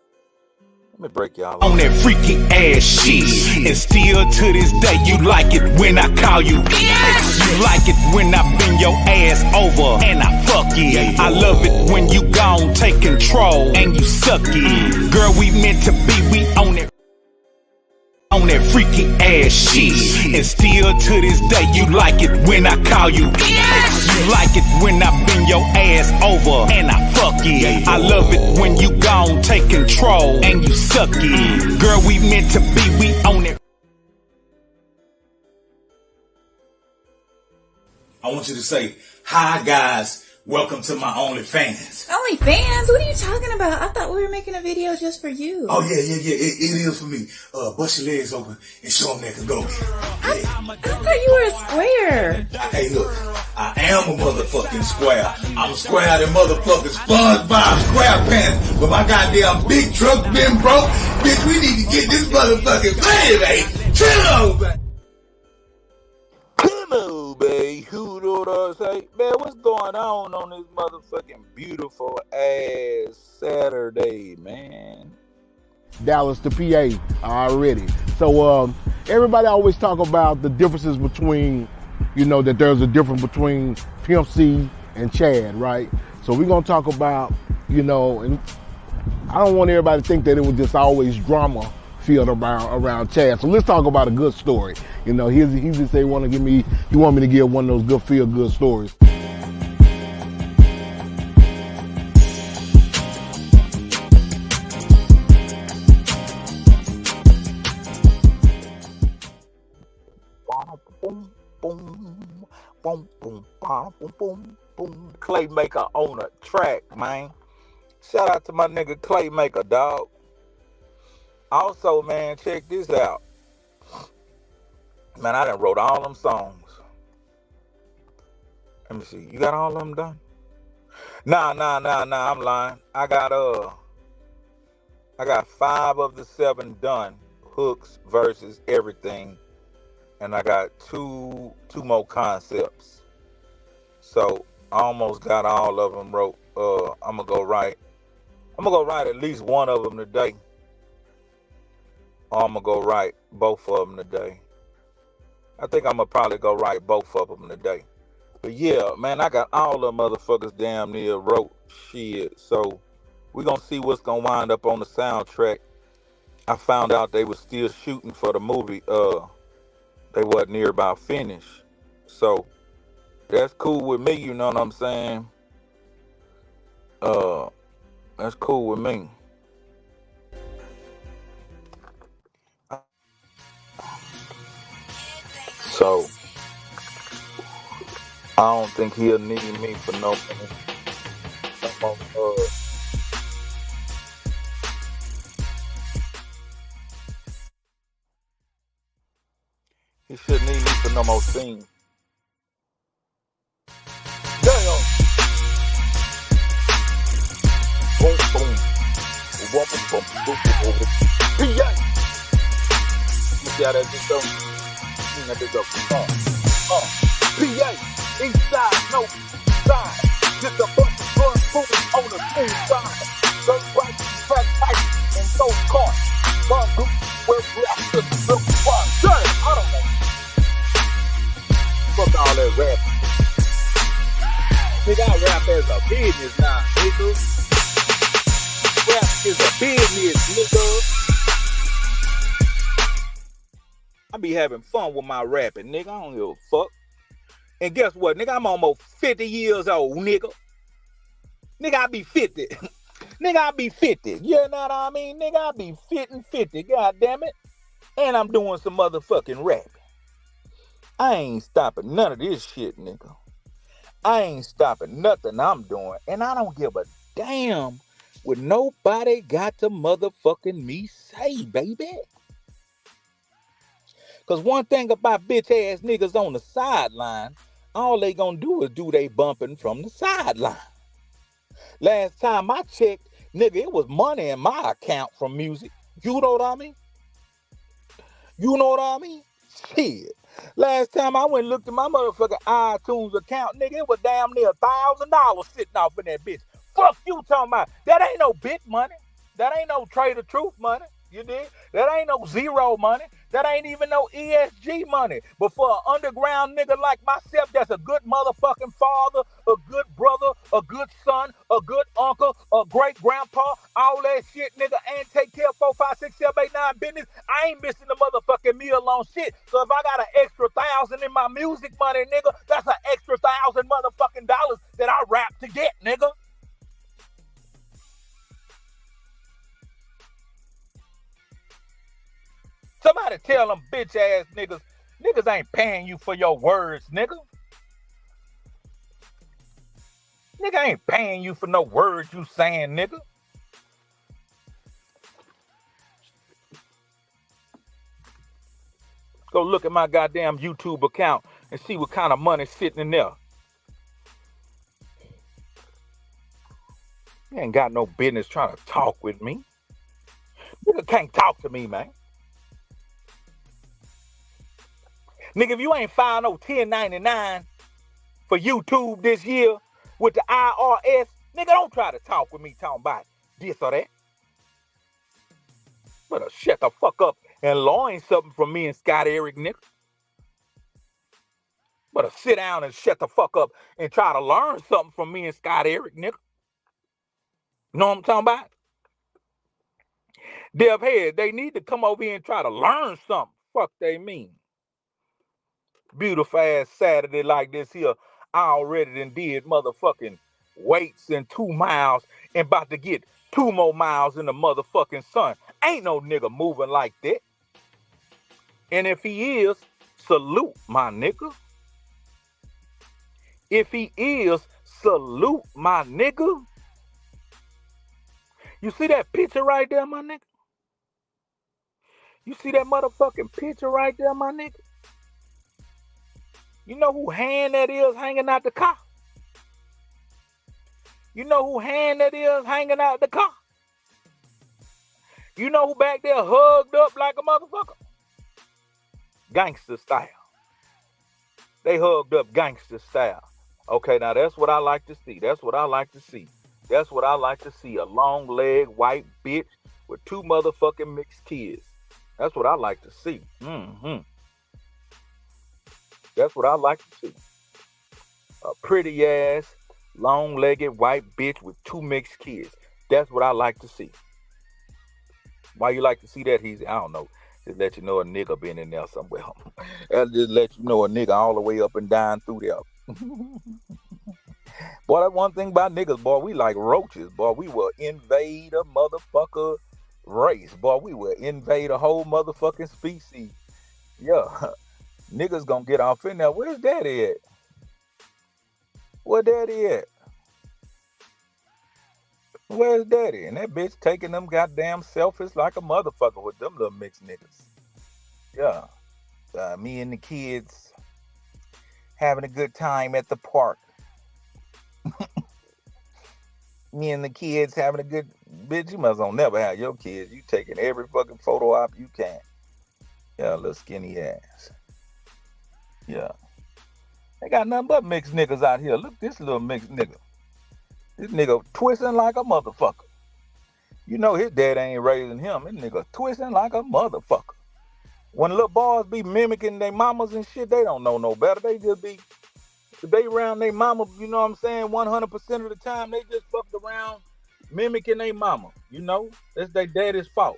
Let me break y'all on that freaky ass shit. And still to this day, you like it when I call you. You like it when I bend your ass over and I fuck it. I love it when you gon' take control and you suck it. Girl, we meant to be, we own it. On that freaky ass shit. And still to this day, you like it when I call you. You like it when I bend your ass over and I fuck it. I love it when you gon' take control and you suck it. Girl, we meant to be, we own it. I want you to say, hi guys, welcome to my OnlyFans. OnlyFans? What are you talking about? I thought we were making a video just for you. Oh, yeah. It is for me. Bust your legs open and show them that can go. I thought you were a square. Hey, look, I am a motherfucking square. I'm square than motherfucking SpongeBob SquarePants. But my goddamn big truck been broke. Bitch, we need to get this motherfucking money, baby. Chill, baby. Come on, babe. Who know what I say? Man, what's going on this motherfucking beautiful ass Saturday, man? Dallas to PA already. So everybody always talk about the differences between, that there's a difference between Pimp C and Chad, right? So we're gonna talk about, and I don't want everybody to think that it was just always drama filled around Chad. So let's talk about a good story. He just say he want me to give one of those good feel good stories. Claymaker on a track, man. Shout out to my nigga Claymaker, dog. Also, man, check this out. Man, I done wrote all them songs. Let me see. You got all of them done? Nah, I'm lying. I got 5 of the 7 done. Hooks, verses, everything. And I got two more concepts. So I almost got all of them wrote. I'm gonna go write at least one of them today. Or I'm gonna go write both of them today. I think I'm gonna probably go write both of them today. But yeah, man, I got all the motherfuckers damn near wrote shit. So we gonna see what's gonna wind up on the soundtrack. I found out they was still shooting for the movie. They wasn't near about finished. So that's cool with me, you know what I'm saying? That's cool with me. So I don't think he'll need me for no Shouldn't need me for no more scene. Damn. Boom, boom. Boom, boom, boom, boom, boom. PA. You see how that bitch go? That bitch go. PA. Inside, no side. Get the fucking gun boom on the inside. Dirt bike, track bike, and go car. Gun group, where we at the little spot. I don't know. Fuck all that rap. Nigga, I rap as a business now, nigga. Rap is a business, nigga. I be having fun with my rapping, nigga. I don't give a fuck. And guess what, nigga? I'm almost 50 years old, nigga. Nigga, I be 50. Nigga, I be 50. You know what I mean? Nigga, I be fit and 50. God damn it. And I'm doing some motherfucking rapping. I ain't stopping none of this shit, nigga. I ain't stopping nothing I'm doing. And I don't give a damn what nobody got to motherfucking me say, baby. Because one thing about bitch ass niggas on the sideline, all they gonna do is do they bumping from the sideline. Last time I checked, nigga, it was money in my account from music. You know what I mean? You know what I mean? Shit. Last time I went and looked at my motherfucking iTunes account, nigga, it was damn near $1,000 sitting off in that bitch. Fuck you talking about. That ain't no bit money. That ain't no Trade of Truth money. You dig? That ain't no zero money. That ain't even no ESG money. But for an underground nigga like myself, that's a good motherfucking father, a good brother, a good son, a good uncle, a great grandpa, all that shit, nigga, and take care of 4, 5, 6, 7, 8, 9 business. I ain't missing the motherfucking meal on shit. So if I got an extra 1,000 in my music money, nigga, that's an extra 1,000 motherfucking dollars that I rap to get, nigga. Somebody tell them bitch ass niggas ain't paying you for your words, nigga. Nigga ain't paying you for no words you saying, nigga. Go look at my goddamn YouTube account and see what kind of money's sitting in there. You ain't got no business trying to talk with me. Nigga can't talk to me, man. Nigga, if you ain't filed no 1099 for YouTube this year with the IRS, nigga, don't try to talk with me talking about this or that. Better shut the fuck up and learn something from me and Scott Eric, nigga. Better sit down and shut the fuck up and try to learn something from me and Scott Eric, nigga. You know what I'm talking about? Deaf head, they need to come over here and try to learn something. Fuck they mean. Beautiful ass Saturday like this here, I already done did motherfucking weights in 2 miles and about to get 2 more miles in the motherfucking sun. Ain't no nigga moving like that. And if he is, salute my nigga. If he is, salute my nigga. You see that picture right there, my nigga? You see that motherfucking picture right there, my nigga? You know who hand that is hanging out the car? You know who hand that is hanging out the car? You know who back there hugged up like a motherfucker? Gangster style. They hugged up gangster style. Okay, now that's what I like to see. That's what I like to see. That's what I like to see. A long leg white bitch with 2 motherfucking mixed kids. That's what I like to see. That's what I like to see. A pretty ass, long-legged white bitch with 2 mixed kids. That's what I like to see. Why you like to see that? I don't know. Just let you know a nigga been in there somewhere. I'll just let you know a nigga all the way up and down through there. Boy, that one thing about niggas, boy, we like roaches. Boy, we will invade a motherfucker race. Boy, we will invade a whole motherfucking species. Yeah. Niggas gonna get off in there. Where's daddy at? Where daddy at? Where's daddy? And that bitch taking them goddamn selfies like a motherfucker with them little mixed niggas. Yeah. Me and the kids having a good time at the park. Me and the kids having a good bitch. You must don't never have your kids. You taking every fucking photo op you can. Yeah, little skinny ass. Yeah. They got nothing but mixed niggas out here. Look, this little mixed nigga. This nigga twisting like a motherfucker. You know his dad ain't raising him. This nigga twisting like a motherfucker. When little boys be mimicking their mamas and shit, they don't know no better. They just be, if they around their mama, you know what I'm saying, 100% of the time, they just fucked around mimicking their mama. You know, that's their daddy's fault.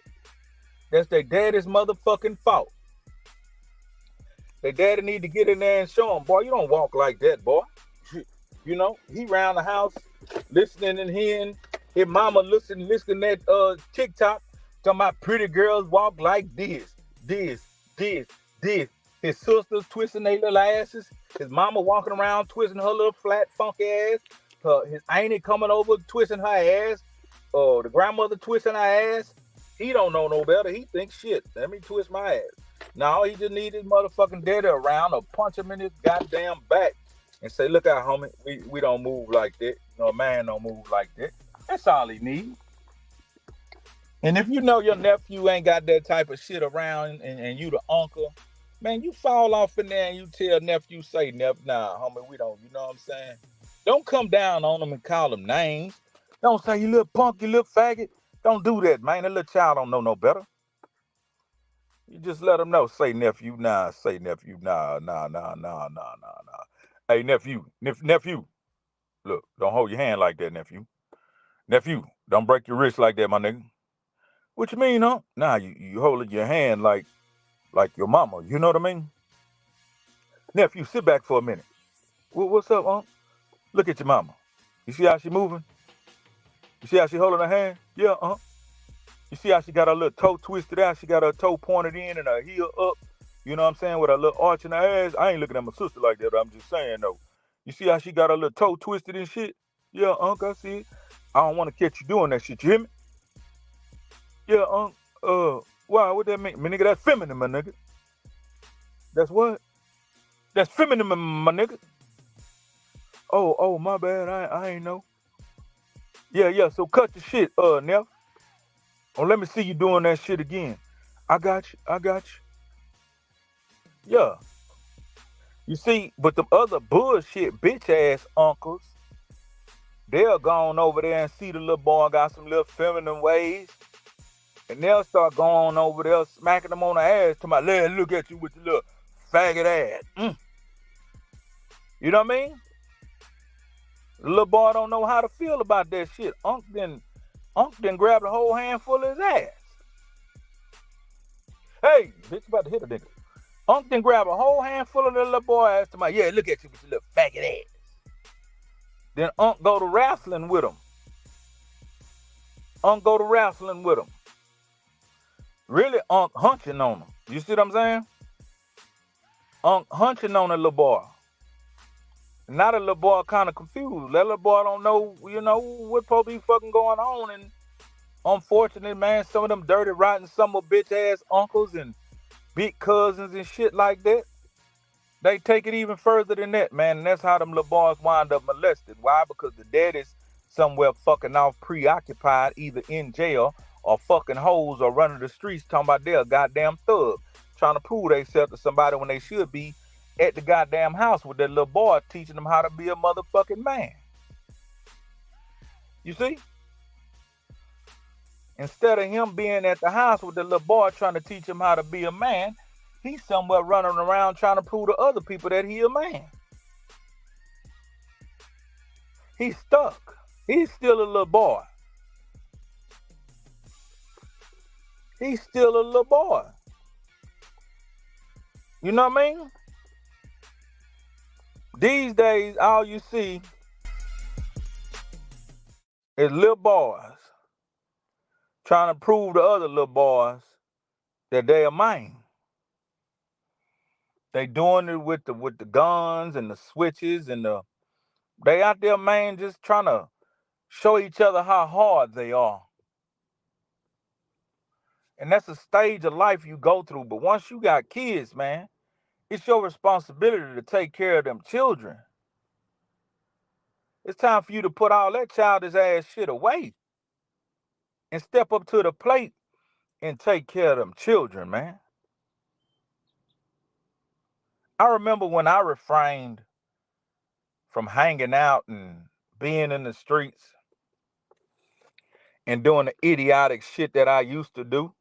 That's their daddy's motherfucking fault. Their daddy need to get in there and show them, boy, you don't walk like that, boy. You know, he around the house listening and hearing his mama listening at TikTok, talking about pretty girls walk like this. His sisters twisting their little asses. His mama walking around twisting her little flat, funky ass. His auntie coming over twisting her ass. The grandmother twisting her ass. He don't know no better. He thinks, shit, let me twist my ass. No, he just need his motherfucking daddy around or punch him in his goddamn back and say, look out, homie, we don't move like that. You know, a man don't move like that. That's all he needs. And if you know your nephew ain't got that type of shit around and you the uncle, man, you fall off in there and you tell nephew, say, nah, homie, we don't, you know what I'm saying? Don't come down on them and call them names. Don't say, you little punk, you little faggot. Don't do that, man. That little child don't know no better. You just let them know. Say, nephew, nah. Say, nephew, nah. Hey, nephew. Look, don't hold your hand like that, nephew. Nephew, don't break your wrist like that, my nigga. What you mean, huh? Nah, you holding your hand like your mama. You know what I mean? Nephew, sit back for a minute. What's up, huh? Look at your mama. You see how she moving? You see how she holding her hand? Yeah, You see how she got her little toe twisted out? She got her toe pointed in and her heel up. You know what I'm saying? With her little arch in her ass. I ain't looking at my sister like that, but I'm just saying, though. You see how she got her little toe twisted and shit? Yeah, I see it. I don't want to catch you doing that shit, you hear me? Yeah, why? What that mean? My nigga, that's feminine, my nigga. That's what? That's feminine, my nigga. Oh, my bad. I ain't know. Yeah, so cut the shit, Neff. Oh, let me see you doing that shit again. I got you. Yeah. You see, but the other bullshit bitch ass uncles, they'll go on over there and see the little boy got some little feminine ways. And they'll start going over there smacking them on the ass to my leg. Look at you with your little faggot ass. You know what I mean? The little boy don't know how to feel about that shit. Unc then grabbed a whole handful of his ass. Hey, bitch, about to hit a nigga. Unc then grabbed a whole handful of the little boy ass to my, yeah, look at you with your little faggot ass. Then Unc go to wrestling with him. Really, Unc hunching on him. You see what I'm saying? Unc hunching on the little boy. Now the little boy kind of confused. That little boy don't know, what's supposed to be fucking going on. And unfortunately, man, some of them dirty, rotten, some of bitch ass uncles and big cousins and shit like that, they take it even further than that, man. And that's how them little boys wind up molested. Why? Because the daddy's somewhere fucking off, preoccupied, either in jail or fucking hoes or running the streets talking about they're a goddamn thug, trying to prove themselves to somebody when they should be at the goddamn house with that little boy teaching them how to be a motherfucking man. You see? Instead of him being at the house with the little boy trying to teach him how to be a man, he's somewhere running around trying to prove to other people that he a man. He's stuck. He's still a little boy. He's still a little boy. You know what I mean? These days, all you see is little boys trying to prove to other little boys that they are man. They doing it with the guns and the switches and they out there, man, just trying to show each other how hard they are. And that's a stage of life you go through. But once you got kids, man, It's your responsibility to take care of them children. It's time for you to put all that childish ass shit away and step up to the plate and take care of them children, man. I remember when I refrained from hanging out and being in the streets and doing the idiotic shit that I used to do,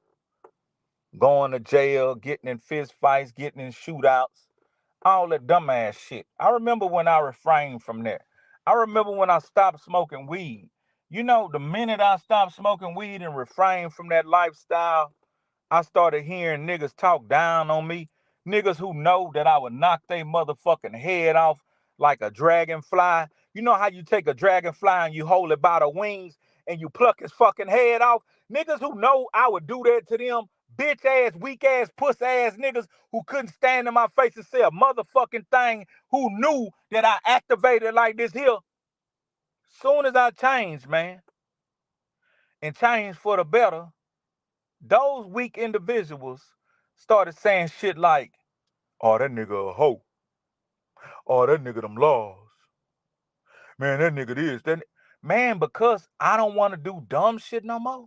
going to jail, getting in fist fights, getting in shootouts, all that dumbass shit. I remember when I refrained from that. I remember when I stopped smoking weed. You know, the minute I stopped smoking weed and refrained from that lifestyle, I started hearing niggas talk down on me. Niggas who know that I would knock their motherfucking head off like a dragonfly. You know how you take a dragonfly and you hold it by the wings and you pluck his fucking head off? Niggas who know I would do that to them, bitch ass, weak ass, puss ass niggas who couldn't stand in my face and say a motherfucking thing, who knew that I activated like this here. Soon as I changed, man, and changed for the better, those weak individuals started saying shit like, oh, that nigga a hoe. Oh, that nigga them laws. Man, that nigga this. That man, because I don't want to do dumb shit no more.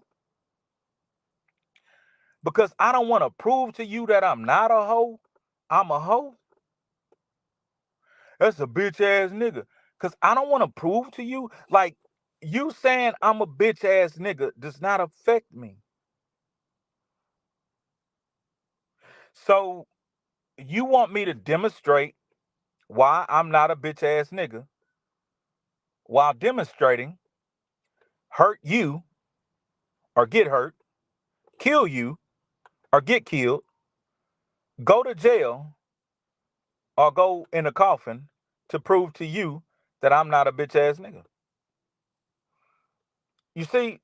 Because I don't want to prove to you that I'm not a hoe. I'm a hoe. That's a bitch ass nigga. Because I don't want to prove to you, like, you saying I'm a bitch ass nigga does not affect me. So you want me to demonstrate why I'm not a bitch ass nigga while demonstrating hurt you or get hurt, kill you or get killed, go to jail or go in a coffin to prove to you that I'm not a bitch ass nigga. You see,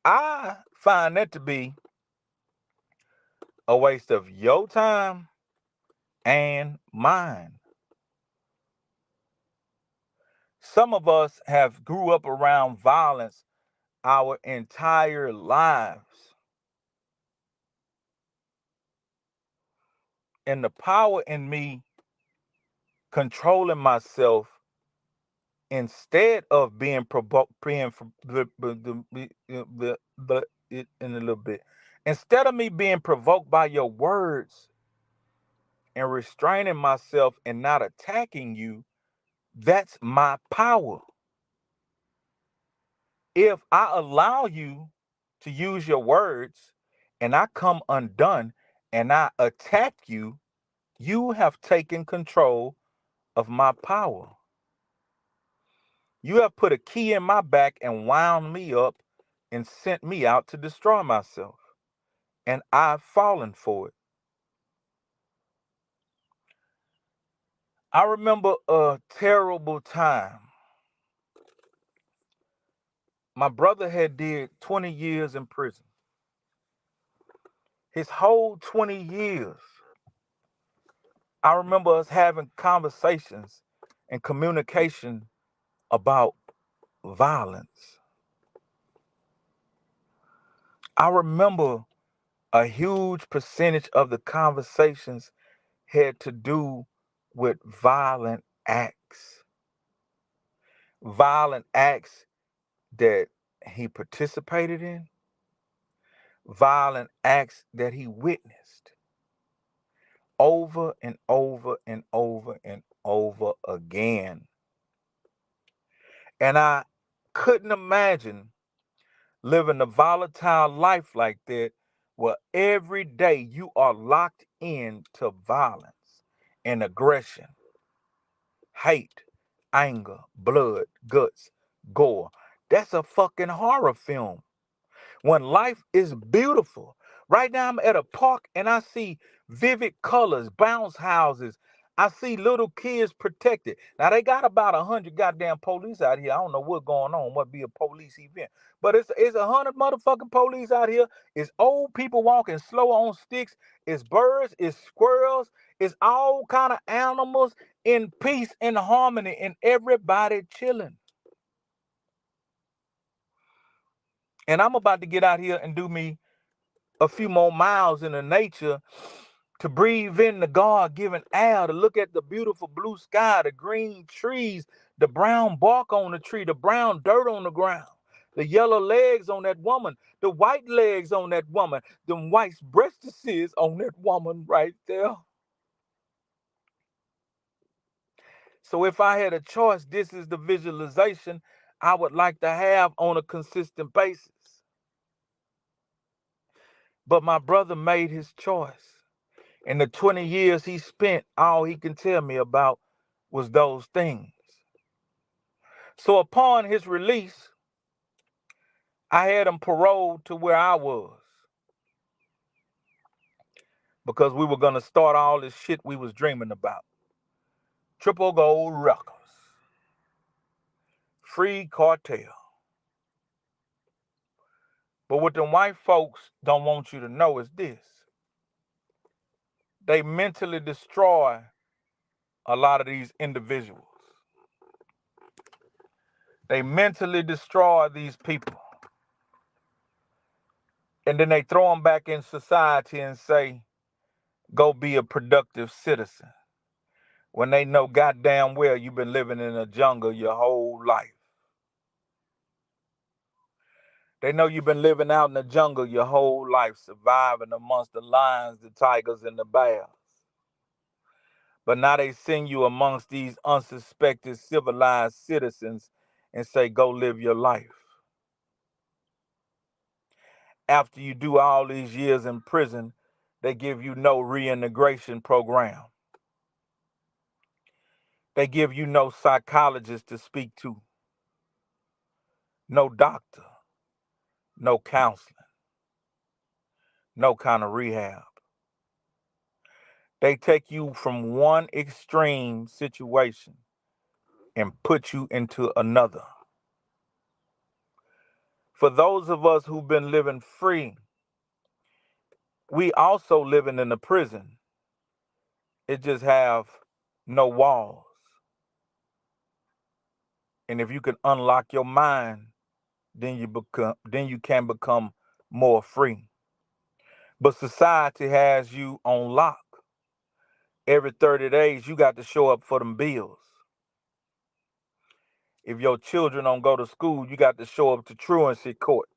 I find that to be a waste of your time and mine. Some of us have grew up around violence our entire lives. And the power in me controlling myself instead of being provoked, in a little bit, instead of me being provoked by your words and restraining myself and not attacking you, that's my power. If I allow you to use your words and I come undone and I attack you, you have taken control of my power. You have put a key in my back and wound me up and sent me out to destroy myself. And I've fallen for it. I remember a terrible time. My brother had did 20 years in prison. His whole 20 years, I remember us having conversations and communication about violence. I remember a huge percentage of the conversations had to do with violent acts. Violent acts that he participated in, violent acts that he witnessed over and over and over and over again. And I couldn't imagine living a volatile life like that where every day you are locked into violence and aggression, hate, anger, blood, guts, gore. That's a fucking horror film. When life is beautiful. Right now I'm at a park and I see vivid colors, bounce houses. I see little kids protected. Now they got about 100 goddamn police out here. I don't know what's going on, what be a police event. But it's 100 motherfucking police out here. It's old people walking slow on sticks. It's birds, it's squirrels, it's all kind of animals in peace and harmony and everybody chilling. And I'm about to get out here and do me a few more miles in the nature to breathe in the God-given air, to look at the beautiful blue sky, the green trees, the brown bark on the tree, the brown dirt on the ground, the yellow legs on that woman, the white legs on that woman, the white breastises on that woman right there. So if I had a choice, this is the visualization I would like to have on a consistent basis. But my brother made his choice. In the 20 years he spent, all he can tell me about was those things. So upon his release, I had him paroled to where I was, because we were going to start all this shit we was dreaming about. Triple Gold Records. Free cartel. But what them white folks don't want you to know is this. They mentally destroy a lot of these individuals. They mentally destroy these people. And then they throw them back in society and say, go be a productive citizen. When they know goddamn well you've been living in a jungle your whole life. They know you've been living out in the jungle your whole life, surviving amongst the lions, the tigers, and the bears. But now they send you amongst these unsuspected civilized citizens and say, go live your life. After you do all these years in prison, they give you no reintegration program. They give you no psychologist to speak to, no doctor, no counseling, no kind of rehab. They take you from one extreme situation and put you into another. For those of us who've been living free, we also living in a prison. It just have no walls. And if you can unlock your mind, then you can become more free. But society has you on lock. Every 30 days, you got to show up for them bills. If your children don't go to school, you got to show up to truancy court.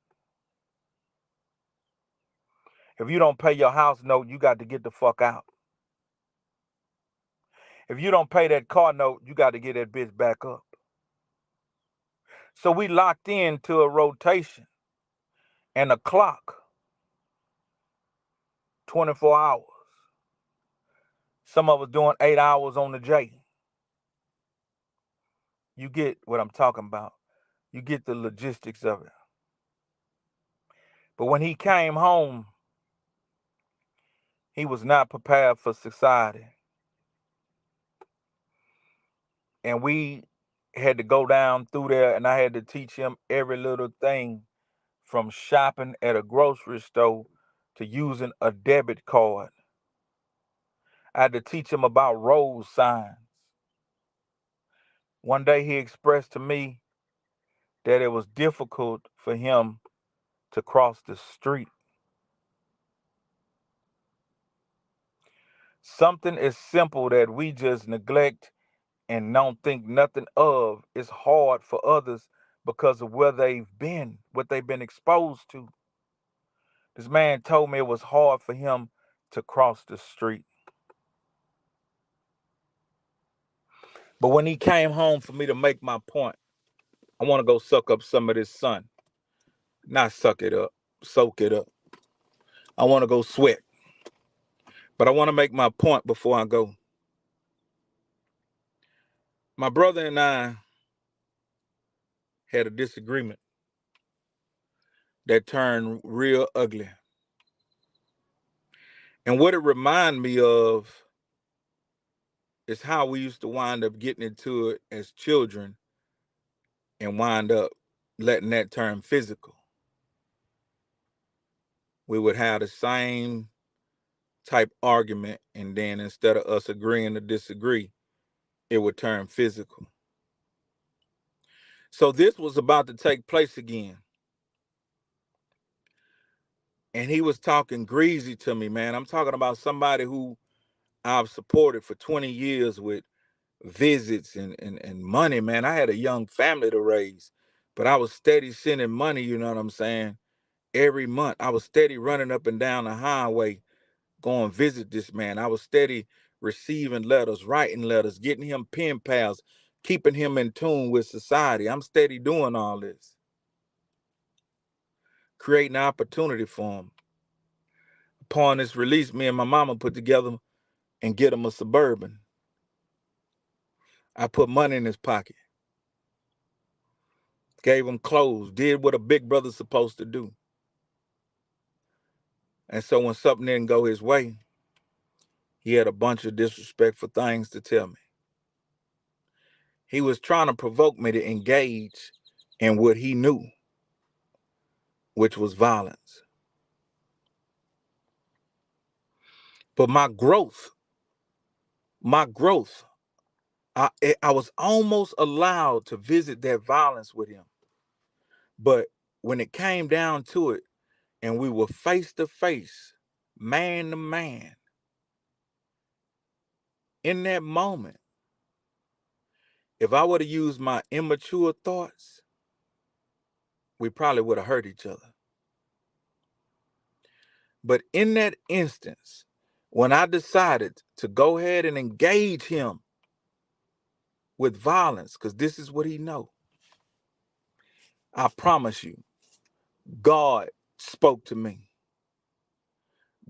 If you don't pay your house note, you got to get the fuck out. If you don't pay that car note, you got to get that bitch back up. So we locked into a rotation and a clock, 24 hours. Some of us doing 8 hours on the J. You get what I'm talking about. You get the logistics of it. But when he came home, he was not prepared for society. And we had to go down through there, and I had to teach him every little thing, from shopping at a grocery store to using a debit card. I had to teach him about road signs. One day he expressed to me that it was difficult for him to cross the street. Something as simple that we just neglect and don't think nothing of is hard for others because of where they've been, what they've been exposed to. This man told me it was hard for him to cross the street. But when he came home for me to make my point, I want to go suck up some of this sun. Not suck it up, soak it up. I want to go sweat. But I want to make my point before I go. My brother and I had a disagreement that turned real ugly. And what it reminded me of is how we used to wind up getting into it as children and wind up letting that turn physical. We would have the same type argument, and then instead of us agreeing to disagree, it would turn physical. So this was about to take place again. And he was talking greasy to me, man. I'm talking about somebody who I've supported for 20 years with visits and money, man. I had a young family to raise, but I was steady sending money, you know what I'm saying? Every month. I was steady running up and down the highway, going visit this man. I was steady receiving letters, writing letters, getting him pen pals, keeping him in tune with society. I'm steady doing all this, creating opportunity for him. Upon his release, me and my mama put together and get him a Suburban. I put money in his pocket, gave him clothes, did what a big brother's supposed to do. And so when something didn't go his way, he had a bunch of disrespectful things to tell me. He was trying to provoke me to engage in what he knew, which was violence. But my growth, I was almost allowed to visit that violence with him. But when it came down to it, and we were face to face, man to man, in that moment, if I would have used my immature thoughts, we probably would have hurt each other. But in that instance, when I decided to go ahead and engage him with violence, because this is what he know, I promise you, God spoke to me.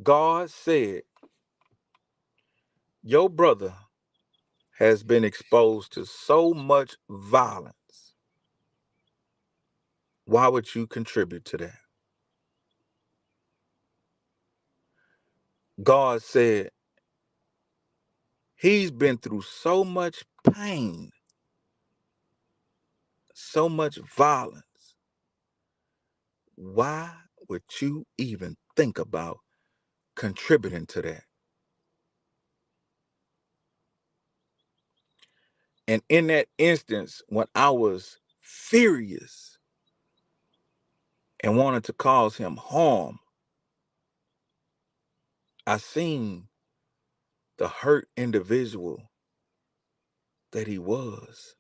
God said, your brother has been exposed to so much violence. Why would you contribute to that? God said, he's been through so much pain, so much violence. Why would you even think about contributing to that? And in that instance, when I was furious and wanted to cause him harm, I seen the hurt individual that he was.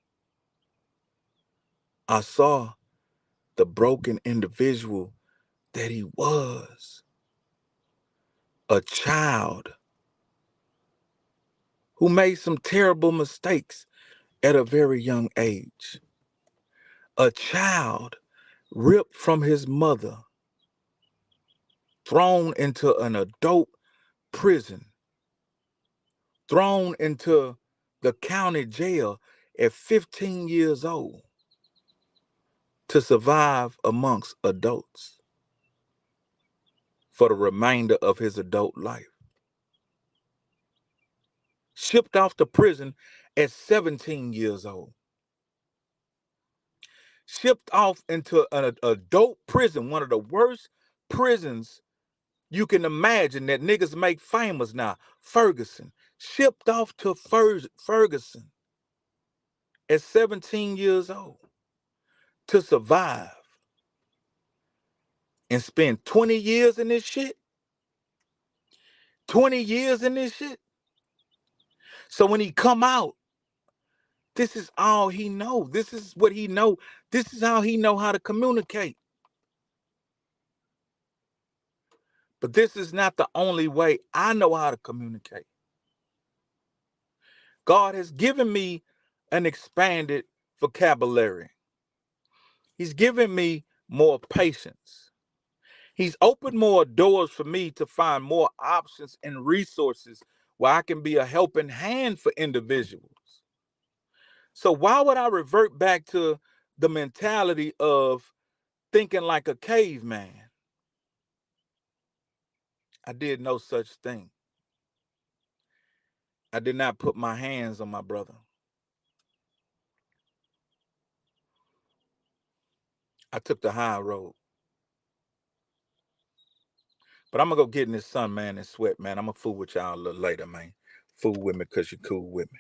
I saw the broken individual that he was. A child who made some terrible mistakes at a very young age. A child ripped from his mother, thrown into an adult prison, thrown into the county jail at 15 years old to survive amongst adults for the remainder of his adult life. Shipped off to prison at 17 years old. Shipped off into an adult prison, one of the worst prisons you can imagine that niggas make famous now, Ferguson. Shipped off to Ferguson at 17 years old to survive and spend 20 years in this shit. 20 years in this shit. So when he come out, this is all he know. This is what he know. This is how he know how to communicate. But this is not the only way I know how to communicate. God has given me an expanded vocabulary. He's given me more patience. He's opened more doors for me to find more options and resources where I can be a helping hand for individuals. So why would I revert back to the mentality of thinking like a caveman? I did no such thing. I did not put my hands on my brother. I took the high road. But I'm going to go get in this sun, man, and sweat, man. I'm going to fool with y'all a little later, man. Fool with me because you're cool with me.